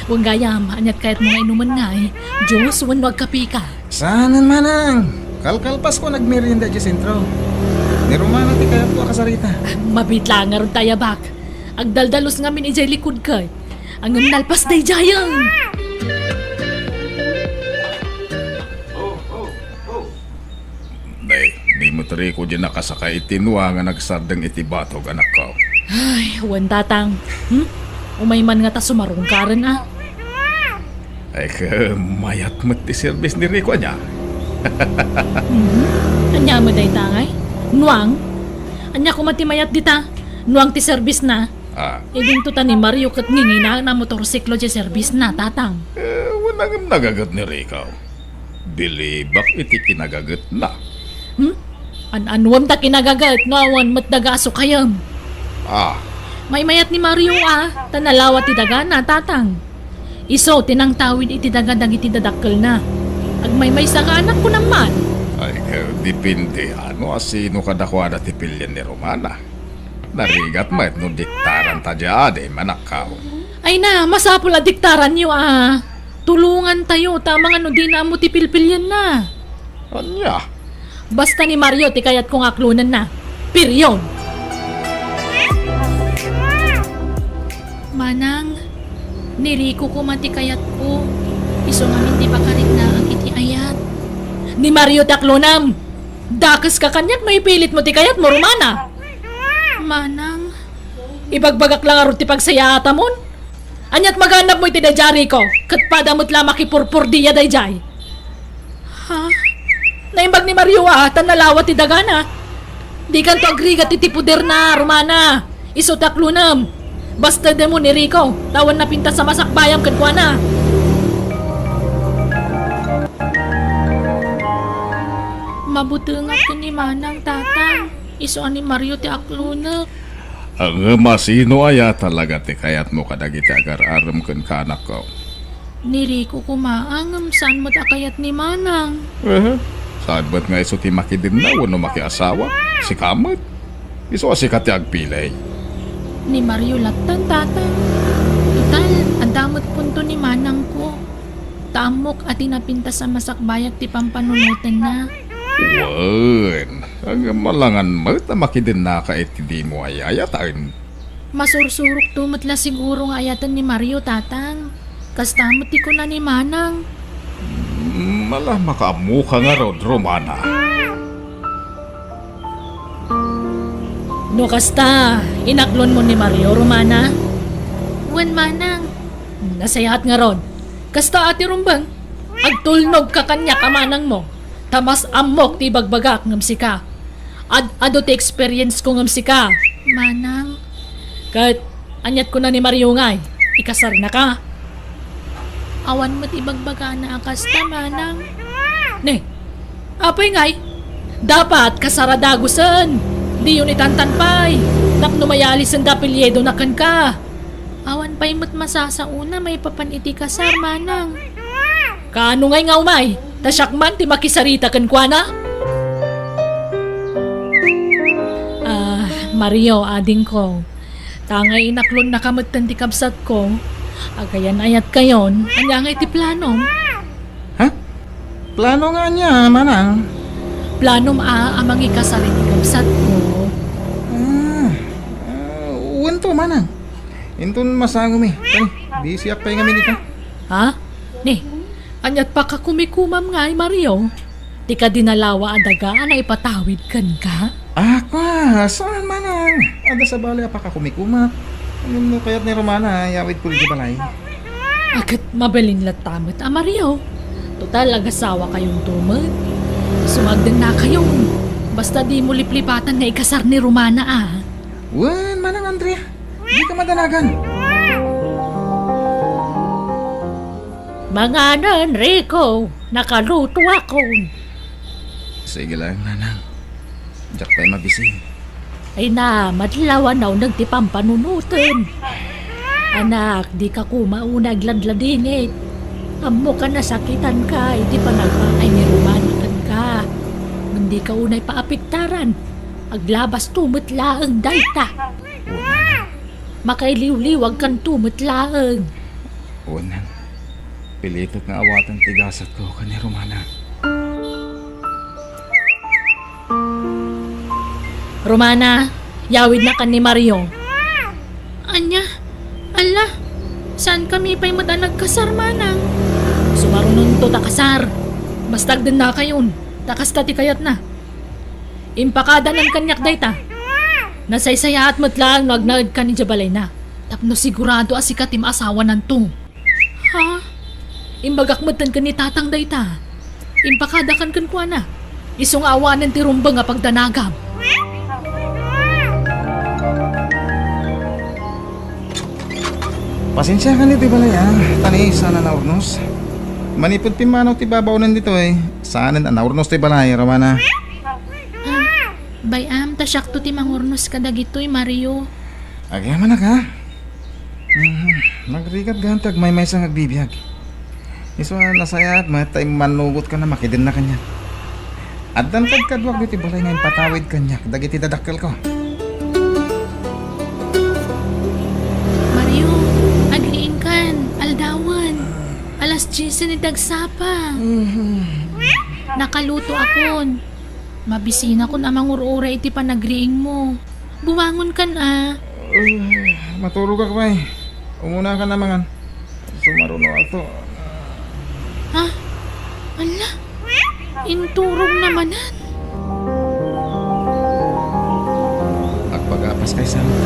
huwag gaya maanyat kahit mga inuman nga eh. Diyos, wag kapi ka. Saanan manang. Kalkalpas ko nagmerienda di sentro. Ni Romana ti kaya po kasarita. Mabitla nga ron tayo bak. Agdaldalos nga min ijay likod ka. Ang nalpas day jayang. day, di mo tari ko dyan nakasakay itinwa nga nagsardang itibatog anak ko. Ay, huwan tatang. Umay man nga ta sumarong karan ah. Ay ka, mayat mo ti service ni Rico niya. Anya mo day tangay? Nuang? Anya ko matimayat dita? Nuang ti service na? Ah, Idin to ta ni Mario kat ngingina na motorsiklo di service na tatang. wanang nagagat ni Rico. Bilibak iti kinagagat na. An-anwam ta kinagagat no awan matdagaso kayam. Ah, May mayat ni Mario ah, tanalawat ti daga na tatang. Iso tinang tawid iti daga dagiti dadakkel na. Agmay sa nga anak ko naman. ay ka, dipindi ano asino kadakwada ti pilyan ni Romana. Narigat mo no diktaran ta diade manakaw. Ay na, masapul a diktaran niyo ah. Tulungan tayo, tamang ano di na mo ti pilpilyan na. Anya? Basta ni Mario ti kayat kong aklunan na. Period. Manang, niriko ko man ti kayat ko. Iso nga hindi pa karit na ang iti ayat. Ni Mario ti aklunam. Dakas ka kanyak may pilit mo ti kayat mo, Romana. Manang, ibagbagak lang aro ti pagsayata mon. Anyat maganap mo iti dayjari ko. Kat padamot la makipurpur diya dayjay. Ha? Naimbag ni Mario ah, tanalawat ti dagana. Di kan to agrigat iti puder na, Romana. Iso taklunam. Basta demo ni Rico, tawan na pinta sa masakbayam kadwana. Mabuti nga ito ni Manang tatang. Iso ni Mario ti aklunak. Ang masino aya talaga ti kayat mo kadagiti agar-aram ken kanak ko. Ni Rico kumaangam saan mo't akayat ni Manang. Saan ba't nga iso ti makidin na wano makiasawa? Si Kamot? Iso si kati agpilay. Ni Mario latan tatang. Total, ang damot punto ni Manang ko. Tamok at tinapinta sa masakbayat ti pampanunutan na. Wan, ang malangan mo na makidin na ka iti mo ayayatain. Masursurok tumutla siguro nga ayatan ni Mario tatang. Kastamot ti ko na ni Manang. Malah makaamuka nga rod, Romana. No kasta, inaklon mo ni Mario, Romana? Wan manang. Nasayahat nga ron. Kasta ati rumbang, agtulnog ka kanya kamanang mo. Tamas amok ti bagbagak ngam sika. Ado ti experience ko ngam sika. Manang. Kat, anyat ko na ni Mario ngay. Ikasar na ka. Awan mo't ibagbaga na akasta, manang. Ne, apay ngay. Dapat kasaradagusan. Di yun itantanpay. Naknumayalis ang dapilyedo na kan ka. Awan pa'y mo't masasauna may papaniti kasar, manang. Kaano ngay nga umay? Tasyakman ti makisarita kan kwa na? Mario, ading ko. Tangay inaklon na kamutan ti kabsat ko. Agayan ayat kayon, anya nga iti plano. Ha? Plano nga niya, manang. Planom amang ikasari ti kabsat ko. Uwan to, manang. Intun masangom eh. Tani, di siyak pa yung amin ito. Ha? Ni, anyat pa ka kumikumam nga Mario. Di ka dinalawa adagaan na ipatawid kan ka? Kwa, saan manang? Ada sa balay pa ka kumikuma. Ano mo kaya't ni Romana, yawid po di balay. Agad mabalin latamot Mario. Total, agasawa kayong tumad. Sumagdan na kayong. Basta di mo liplipatan na ikasar ni Romana Wan, manang Andrea. Di ka madanagan. Mga nan, Rico, nakaluto ako. Sige lang, manang. Diyak tayo mabisi. Ay na, madlawan na nagtipampanunutin. Anak, di ka kumauna agladladingit. Amo ka nasakitan ka, hindi pa nagpaay ni Romana ka. Hindi ka unay paapiktaran. Aglabas tumutlaang dayta. Makailiw-liwag kan tumutlaang. Unang, pilitot nga awatan tigasat ko ka ni Romana. Romana, yawid na kan ni Mario. Anya, ala, saan kami pa'y mata nagkasar, manang? Sumarunon to takasar. Bastag din na kayon. Takasta ti kayat na. Impakada ng kanyak dayta. Nasaysaya at matlaan magnagad ka ni Jabalay na. Tapno sigurado asikatim asawa ng to. Ha? Imbagakmatan ka ni tatang dayta. Impakada kan kwa na. Isong awanan ti rumba nga pagdanagam. Pasensya ka nito balay Tani, sana na urnos. Manipod pimanaw ti babaw nandito eh. Sana na urnos ti balay, Romana. Bayam, tasyak to ti mangurnos ka dagitoy, Mario. Agyaman na ka. Nagrigat gantag may isang agbibiyag. Iso nasaya at matay manugot ka na makidin na kanya. At dan kadwag dito balay ngayon patawid kanya. Dagiti dadakkel ko. Mario, agliin kan, aldawan. Alas 10 ni dagsapa. Nakaluto akon. Mabisina ko na mangurura iti panagriing mo. Buwangon kan Matulog ka ba eh. Umuna ka naman. Sumaruno ato. Ha? Ala, inturong namanan. Agpagapas kay sa amin.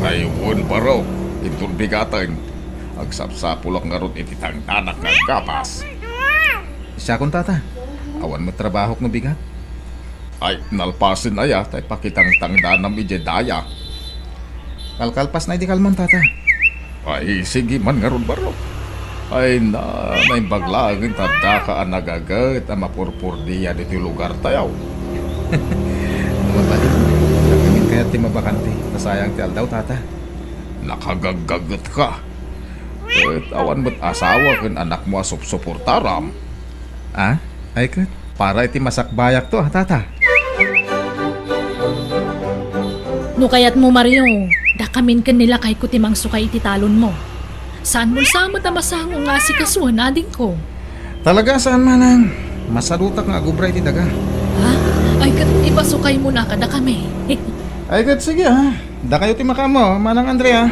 Ayun pa raw. Itong bigatan. Agsapsapulak nga ron ititang tanak nga gapas. Siya kung tata. Awan mo trabaho no bigat. Ay, nalpasin aya, tay pakitang tangdanam ijedaya. Kalkalpas na di kalman tata. Ay, sige man nga ron baro. Ay, may baglagin tanda ka ang nagagat ang mapurpur diya dito lugar tayaw. Mabalik. Nagamin kaya ti mabakante. Nasayang ti aldaw tata. Nakagagagat ka. At awan mo't asawa kung anak mo suportaram. Ay kat. Para iti masakbayak to tata. No kayat mo Mario, dakamin ka nila kay kutimang sukay iti talon mo. Saan mo sama tamasango nga si kasuhan ading ko? Talaga saan manang? Masalutak nga agubray ti daga. Ha? Ay kat ipasukay mo na kada kami. Ay kat sige Da kayo ti makamo, manang Andrea.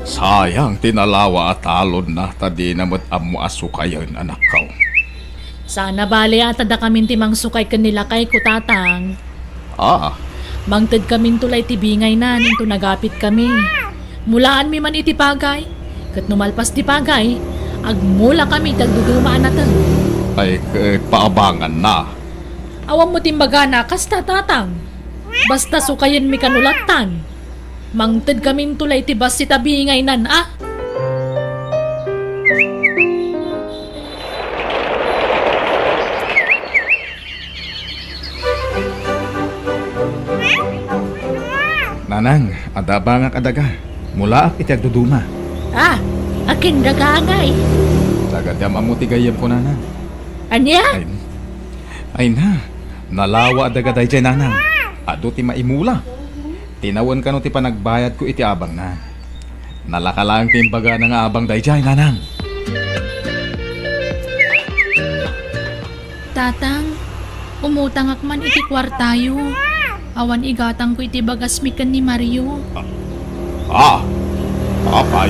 Sayang tinalawa at alon na tadi namot amo asukayan anak ko. Sana bali ata da kamin ti mangsukay kanila kay kutatang. Ah, Mangted kamin tulay ti bingay na ninto nagapit kami. Mulaan mi man iti pagay. Kat numalpas ti pagay, agmula kami tagdudumaan natin. ay paabangan na. Awam mo timbaga na kasta tatang. Basta sukayan mi kanulatan. Mangted kamin tulay ti bas si tabingay nan ah. Nanang, adaba nga kadaga. Mula ak iti agduduma. Ah, akin dagangay. Tagadyam amuti gayam ko nanang. Anya? Ay na, nalawa adaga dayjay nanang. Ado ti maimula. Tinawan ka no ti panagbayad ko iti abang na. Nalakalang timbaga ng abang dayjay nanang. Tatang, umutang akman iti kwartayo. Awan igatang ko iti bagasmikan ni Mario. Ah, apay,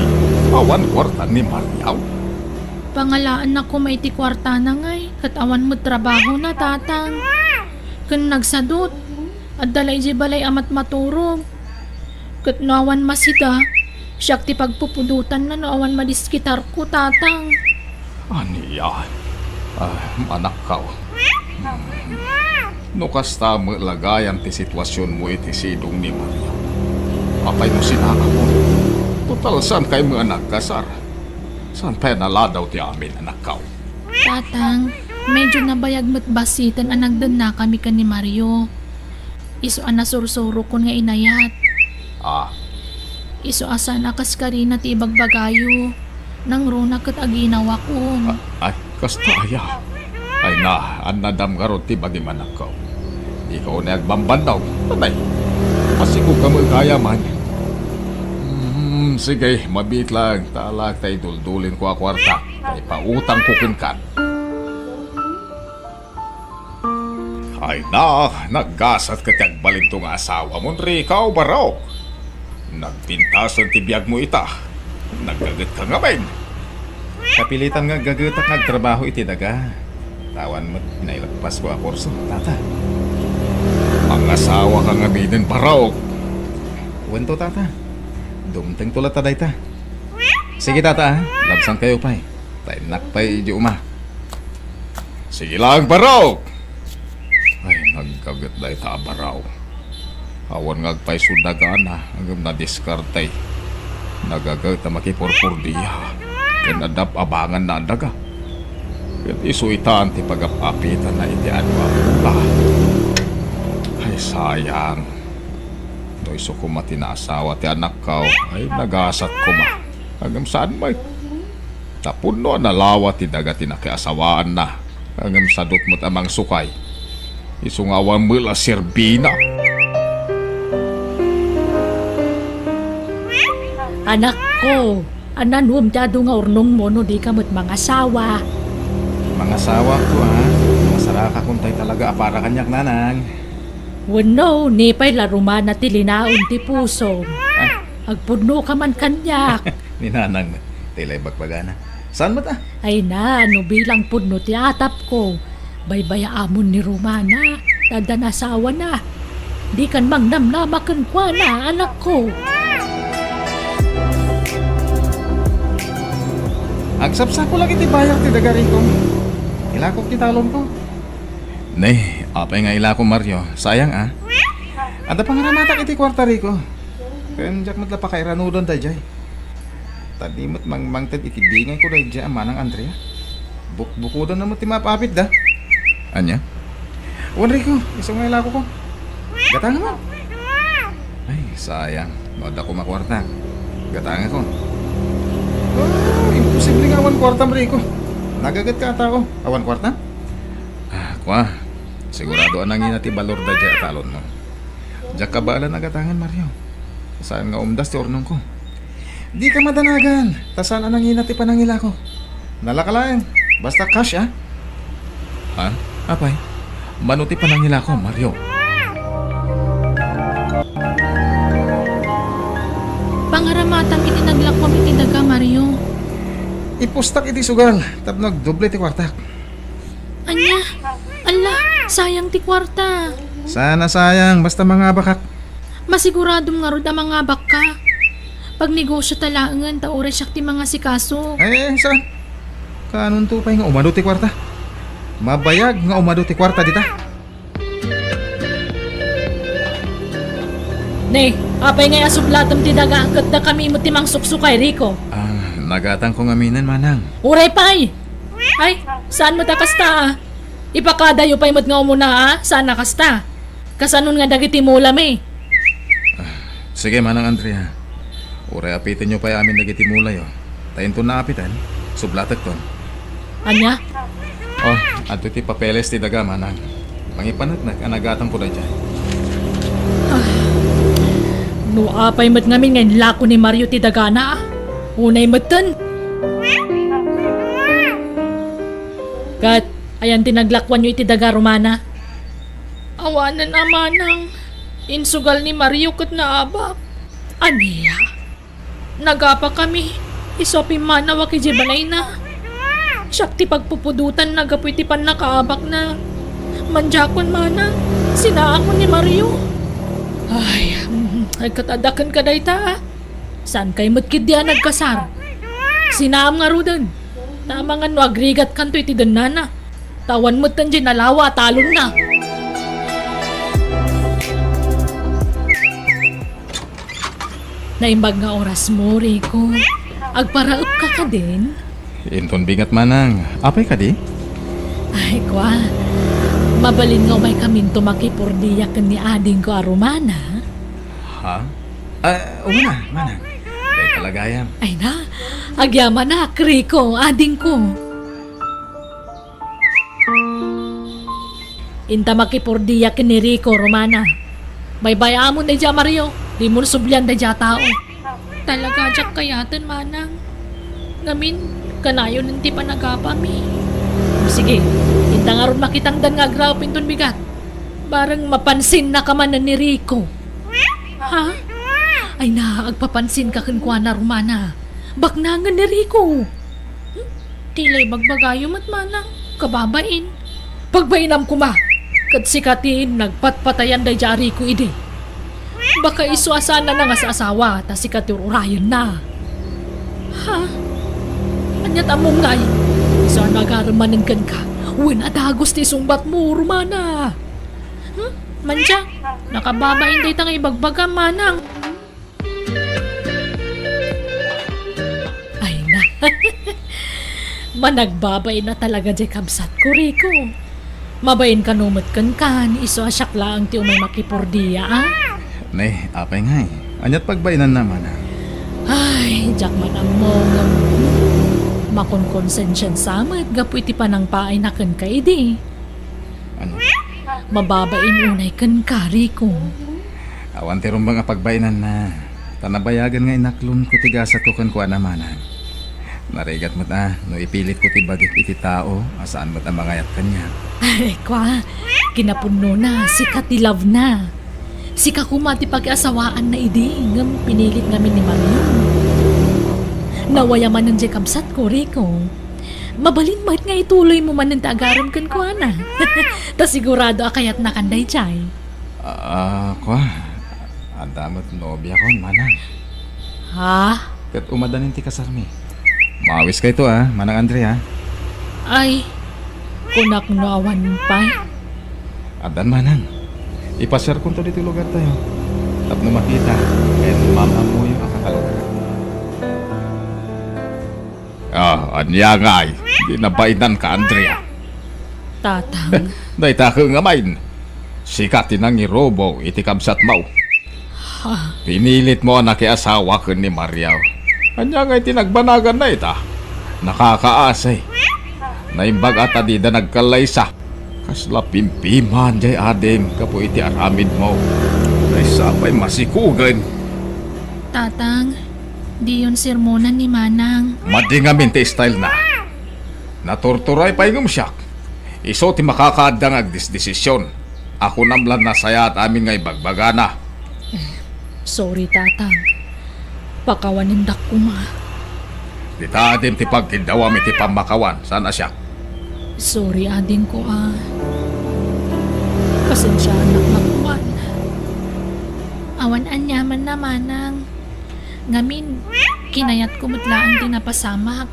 awan kwarta ni Mariaw. Pangalaan na ko may iti kwarta na ngay. Kat awan mo trabaho na tatang. Kan nagsadot. At dalay di balay amat maturog. Kat nawan masida. Siyak ti pagpupudutan na awan madiskitar ko tatang. Aniya, anak ka. No kasta mo lagayan ti sitwasyon mo iti sidong ni Maria. Apay no sinaka mo. Total saan kay mga nagkasar? Saan pa naladaw ti amin anak ka? Tatang, medyo nabayag mo't basitan ang nagdan na kami kan ni Mario. Iso ang nasursuro ko nga inayat. Ah, Iso asa nakas ka rin at ibagbagayo. Nang runa kat aginawa ko. ay, kasta aya. Ay na, an nadam garot ti bagiman ako. Ikaw na agbambandaw. Tanay, masiko ka mo kaya man. Sige, mabit lang. Talag tay duldulin ko a kwarta. Kay pautang ko kinkan. Ay na, naggasat ka tiyag balintong asawa mo, Rikaw Barok. Nagpintasan ti biyag mo ita. Naggagat ka nga ben. Kapilitan nga gagatak nagtrabaho iti daga. Tawan mo't nailagpas ko a kurso, tata. Ang asawa ka nga binin, Barok. Wento tata. Dumteng tulat ta dayta. Sige tata, labsan kayo pay. Tainak pay di uma. Sige lang, Barok. Ay, nagkagat day ta, Baraw. Awan ngagpay sudagan na, hanggang na-diskartay. Nagagat na makipurpurdiya. Kanadap abangan na ang daga. Kat isuitan ti pagapapitan na iti anwa mula. Ay, sayang. No iso ko matinasawa ti anak ka, ay nagasat ko ma. Hanggang saan may? Tapon no, nalawa ti daga ti nakiasawaan na. Hanggang sadot mo't amang sukay. Isungawan mula serbina. Anak ko, ananum dado nga urnong mo no di ka mo't mga asawa. Mga sawa ko masaraka kuntay talaga apara kanyak nanang. Wano, nipay laruman na tilinaon ti puso. Agpudno ka man kanyak. Ni nanang, tilay bagbagana. Saan mo ta? Ay na, ano bilang pudno ti atap ko. Baybaya amon ni Romana, tadan asawa na. Di kan mangnamnamakan kwa na, anak ko. Agsapsa ko lagi ti bayang ti dagari ko. Ilakok ti talon ko. Nay, apay nga ilako Mario. Sayang Ada pangaramatak iti kwartari ko. Kanjak matla pa kay ranudon dayjay. Tadimot mangted iti bingay ko dayjay amanang Andrea. Bukbukudan na mo ti mapapit da. Anya? Wanri ko, isang nga ilako ko. Gatanga mo. Ay, sayang. Noda ko makwarta. Gatanga ko. Imposible nga awan kwarta, Rico. Nagagat ka tao. Awan kwarta? Kwa. Sigurado anangin na ti balor da dya talon mo. Diyak ka baala nagatangan, Mario. Saan nga umdas ti ornong ko? Di ka madanagan. Tasan anangin na ti panangila ko. Nalakalaan. Basta cash, Ha? Apay? Manuti panangila ko, Mario. Pangaramatam iti naglakwam iti daga, Mario. Ipustak iti sugal. Tapnog doble ti kwartak. Anya, ala, sayang ti kwarta. Sana sayang, basta mga bakak. Masiguradong nga ro da mga baka. Pag negosyo talaangan, taore siya ti mga sikaso. Saan? Kanon to pa nga umado ti kwarta? Mabayag nga umado ti kwarta dita. Ne, apay nga asublatom ti daga, kat da kami mo timang suksukay, Rico. Nagatang kong aminan, manang. Uray pay! Ay, saan mo ta kasta? Ipakadayo pa'y mat nga umuna saan na kasta? Kasanon nga dagiti mulam eh. Sige, manang Andrea. Uray apitin nyo pa amin nagitimulay, oh. Tayin to na apitan, sublatag ton. Anya? Oh, ato ti papeles ti daga, manang. Mangipanat na, anagatang ko na dyan. No apay mat ngamin ngayon lako ni Mario ti dagana. Unay matan. Kat, ayan tinaglakwan nyo iti daga Romana. Awanan naman ang insugal ni Mario kat naabak. Aniya? Nagapa kami. Isopi manawa ki Jebalay na. Siyak ti pagpupudutan nagapoy ti pan nakaabak na. Manjakon mana. Sinaakon ni Mario. Ay katadakan ka day ta. Saan kay matkid diyan nagkasar? Sinaam nga rudan. Tama nga no agrigat kanto iti danana. Tawan mo tan dyan nalawa talon na. Naimbag nga oras mo, Rico. Agparaop ka din. Inton bingat, manang. Apay ka di? Ay, kwa. Mabalin nga may kaminto makipurdiyak ni ading ko Romana. Ha? Una, manang. Dahil kalagayam. Ay na, agyaman na, Rico, ading ko. Inta makipurdiyak ni Rico, Romana. Bye-bye amon na dya, Mario. Di mo sublian na dya tao. Talaga dyak kayatan, manang. Ngamin, kanayon nanti pa nagapami. Sige, inta nga ron makitang dan nga grapin ton bigat. Barang mapansin na ka man ni Rico. Ha? Ay na, agpapansin ka kankwa na Romana. Baknangan ni Rico. Tilay bagbagayo mat manang, kababain. Pagbainam kuma, kat sikatin nagpatpatayan day dya Rico ide. Baka isuasan na nga sa asawa, ta sikat urayan na. Ha? Anyat among ngay. Saan nagaramanan kan ka? Uwin at agos ti sungbat mo, Romana. Manja, nakababain day tang ibagbaga, manang. Ay na. Managbabay na talaga di kabsat ko, Rico. Mabayin ka numot kan, iso asyak lang ti umay makipurdiya, Ne, apay ngay. Anyat pagbainan na, manang. Ay, jak man ang mo. Makonkonsensyan samat, gapu iti panang paay na kan ka idi. Ano? Mababain unay kan ka, Rico. Awan ti rumbang pagbainan na. Tanabayagan nga inaklon ko tigasat ko kan kuana, manang. Narigat mo't no ipilit ko ti bagit iti tao, asaan mo't ang mangayat kanya. Ay, kwa, kinapuno na, sikat ti love na. Sika kumati pag-asawaan na idi, ngam pinilit namin ni Mario. Nawayaman ng kabsat ko, Rico. Mabalin mahit nga ituloy mo man ng tagaram kan ko, ana. Ta sigurado akayat na kanday, chay. Kwa, andamot nobya ko, manang. Ha? Kat umadanin ti kasarmi. Mawis ka ito, manang Andrea. Ay, kunak no awan pa. Adan, manang. Ipashare ko to dito lugar tayo. Tapno makita. Kaya mama mo yung akakalugar. Anya ngay. Di nabainan ka, Andrea. Tatang. Day takang ngamain. Sikatin ang irobo, itikabsat mo. Pinilit mo na asawa ko ni Mariao. Anya ngay tinagbanagan na ita. Nakakaasay. Naimbag ata di na nagkalaysa. Kasla pimpiman jay adem kapo iti aramid mo. Ay sapay masikugan. Tatang, di yun sermonan ni Manang. Madingamin ti style na. Naturturay pa yung siyak. Iso ti makakaadang agdisdesisyon. Ako namlan na saya at amin ngay bagbagana. Sorry, Tatang. Pakawanindak ko ma. Di ta adem ti pagkindawam iti pamakawan. Sana siya? Sorry ading ko Pasensya anak magkuhan. Awan anyaman naman ng ngamin, kinayat ko mutlaan din napasamak.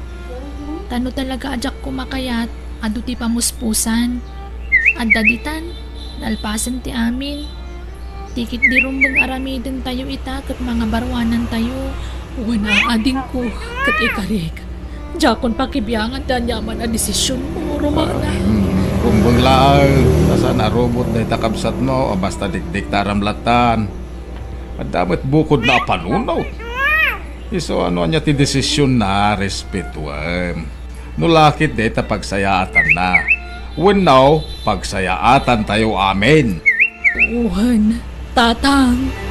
Tano talaga ajak ko makayat, adu ti pamuspusan. At daditan, nalpasan ti amin. Tikit di rumbang aramidin tayo kat mga barwanan tayo. Wana ading ko, kat ikarik. Jakon pakibiyangan dan yaman na desisyon mo, Romana. Kumbang lang, nasa narobot na itakabsat mo, o basta dikdik taramlatan. At dapat bukod na panunaw. Iso ano niya ti desisyon na respetuam. Nulakit deta pagsayaatan na. When now, pagsayaatan tayo amin. Uwan, tatang.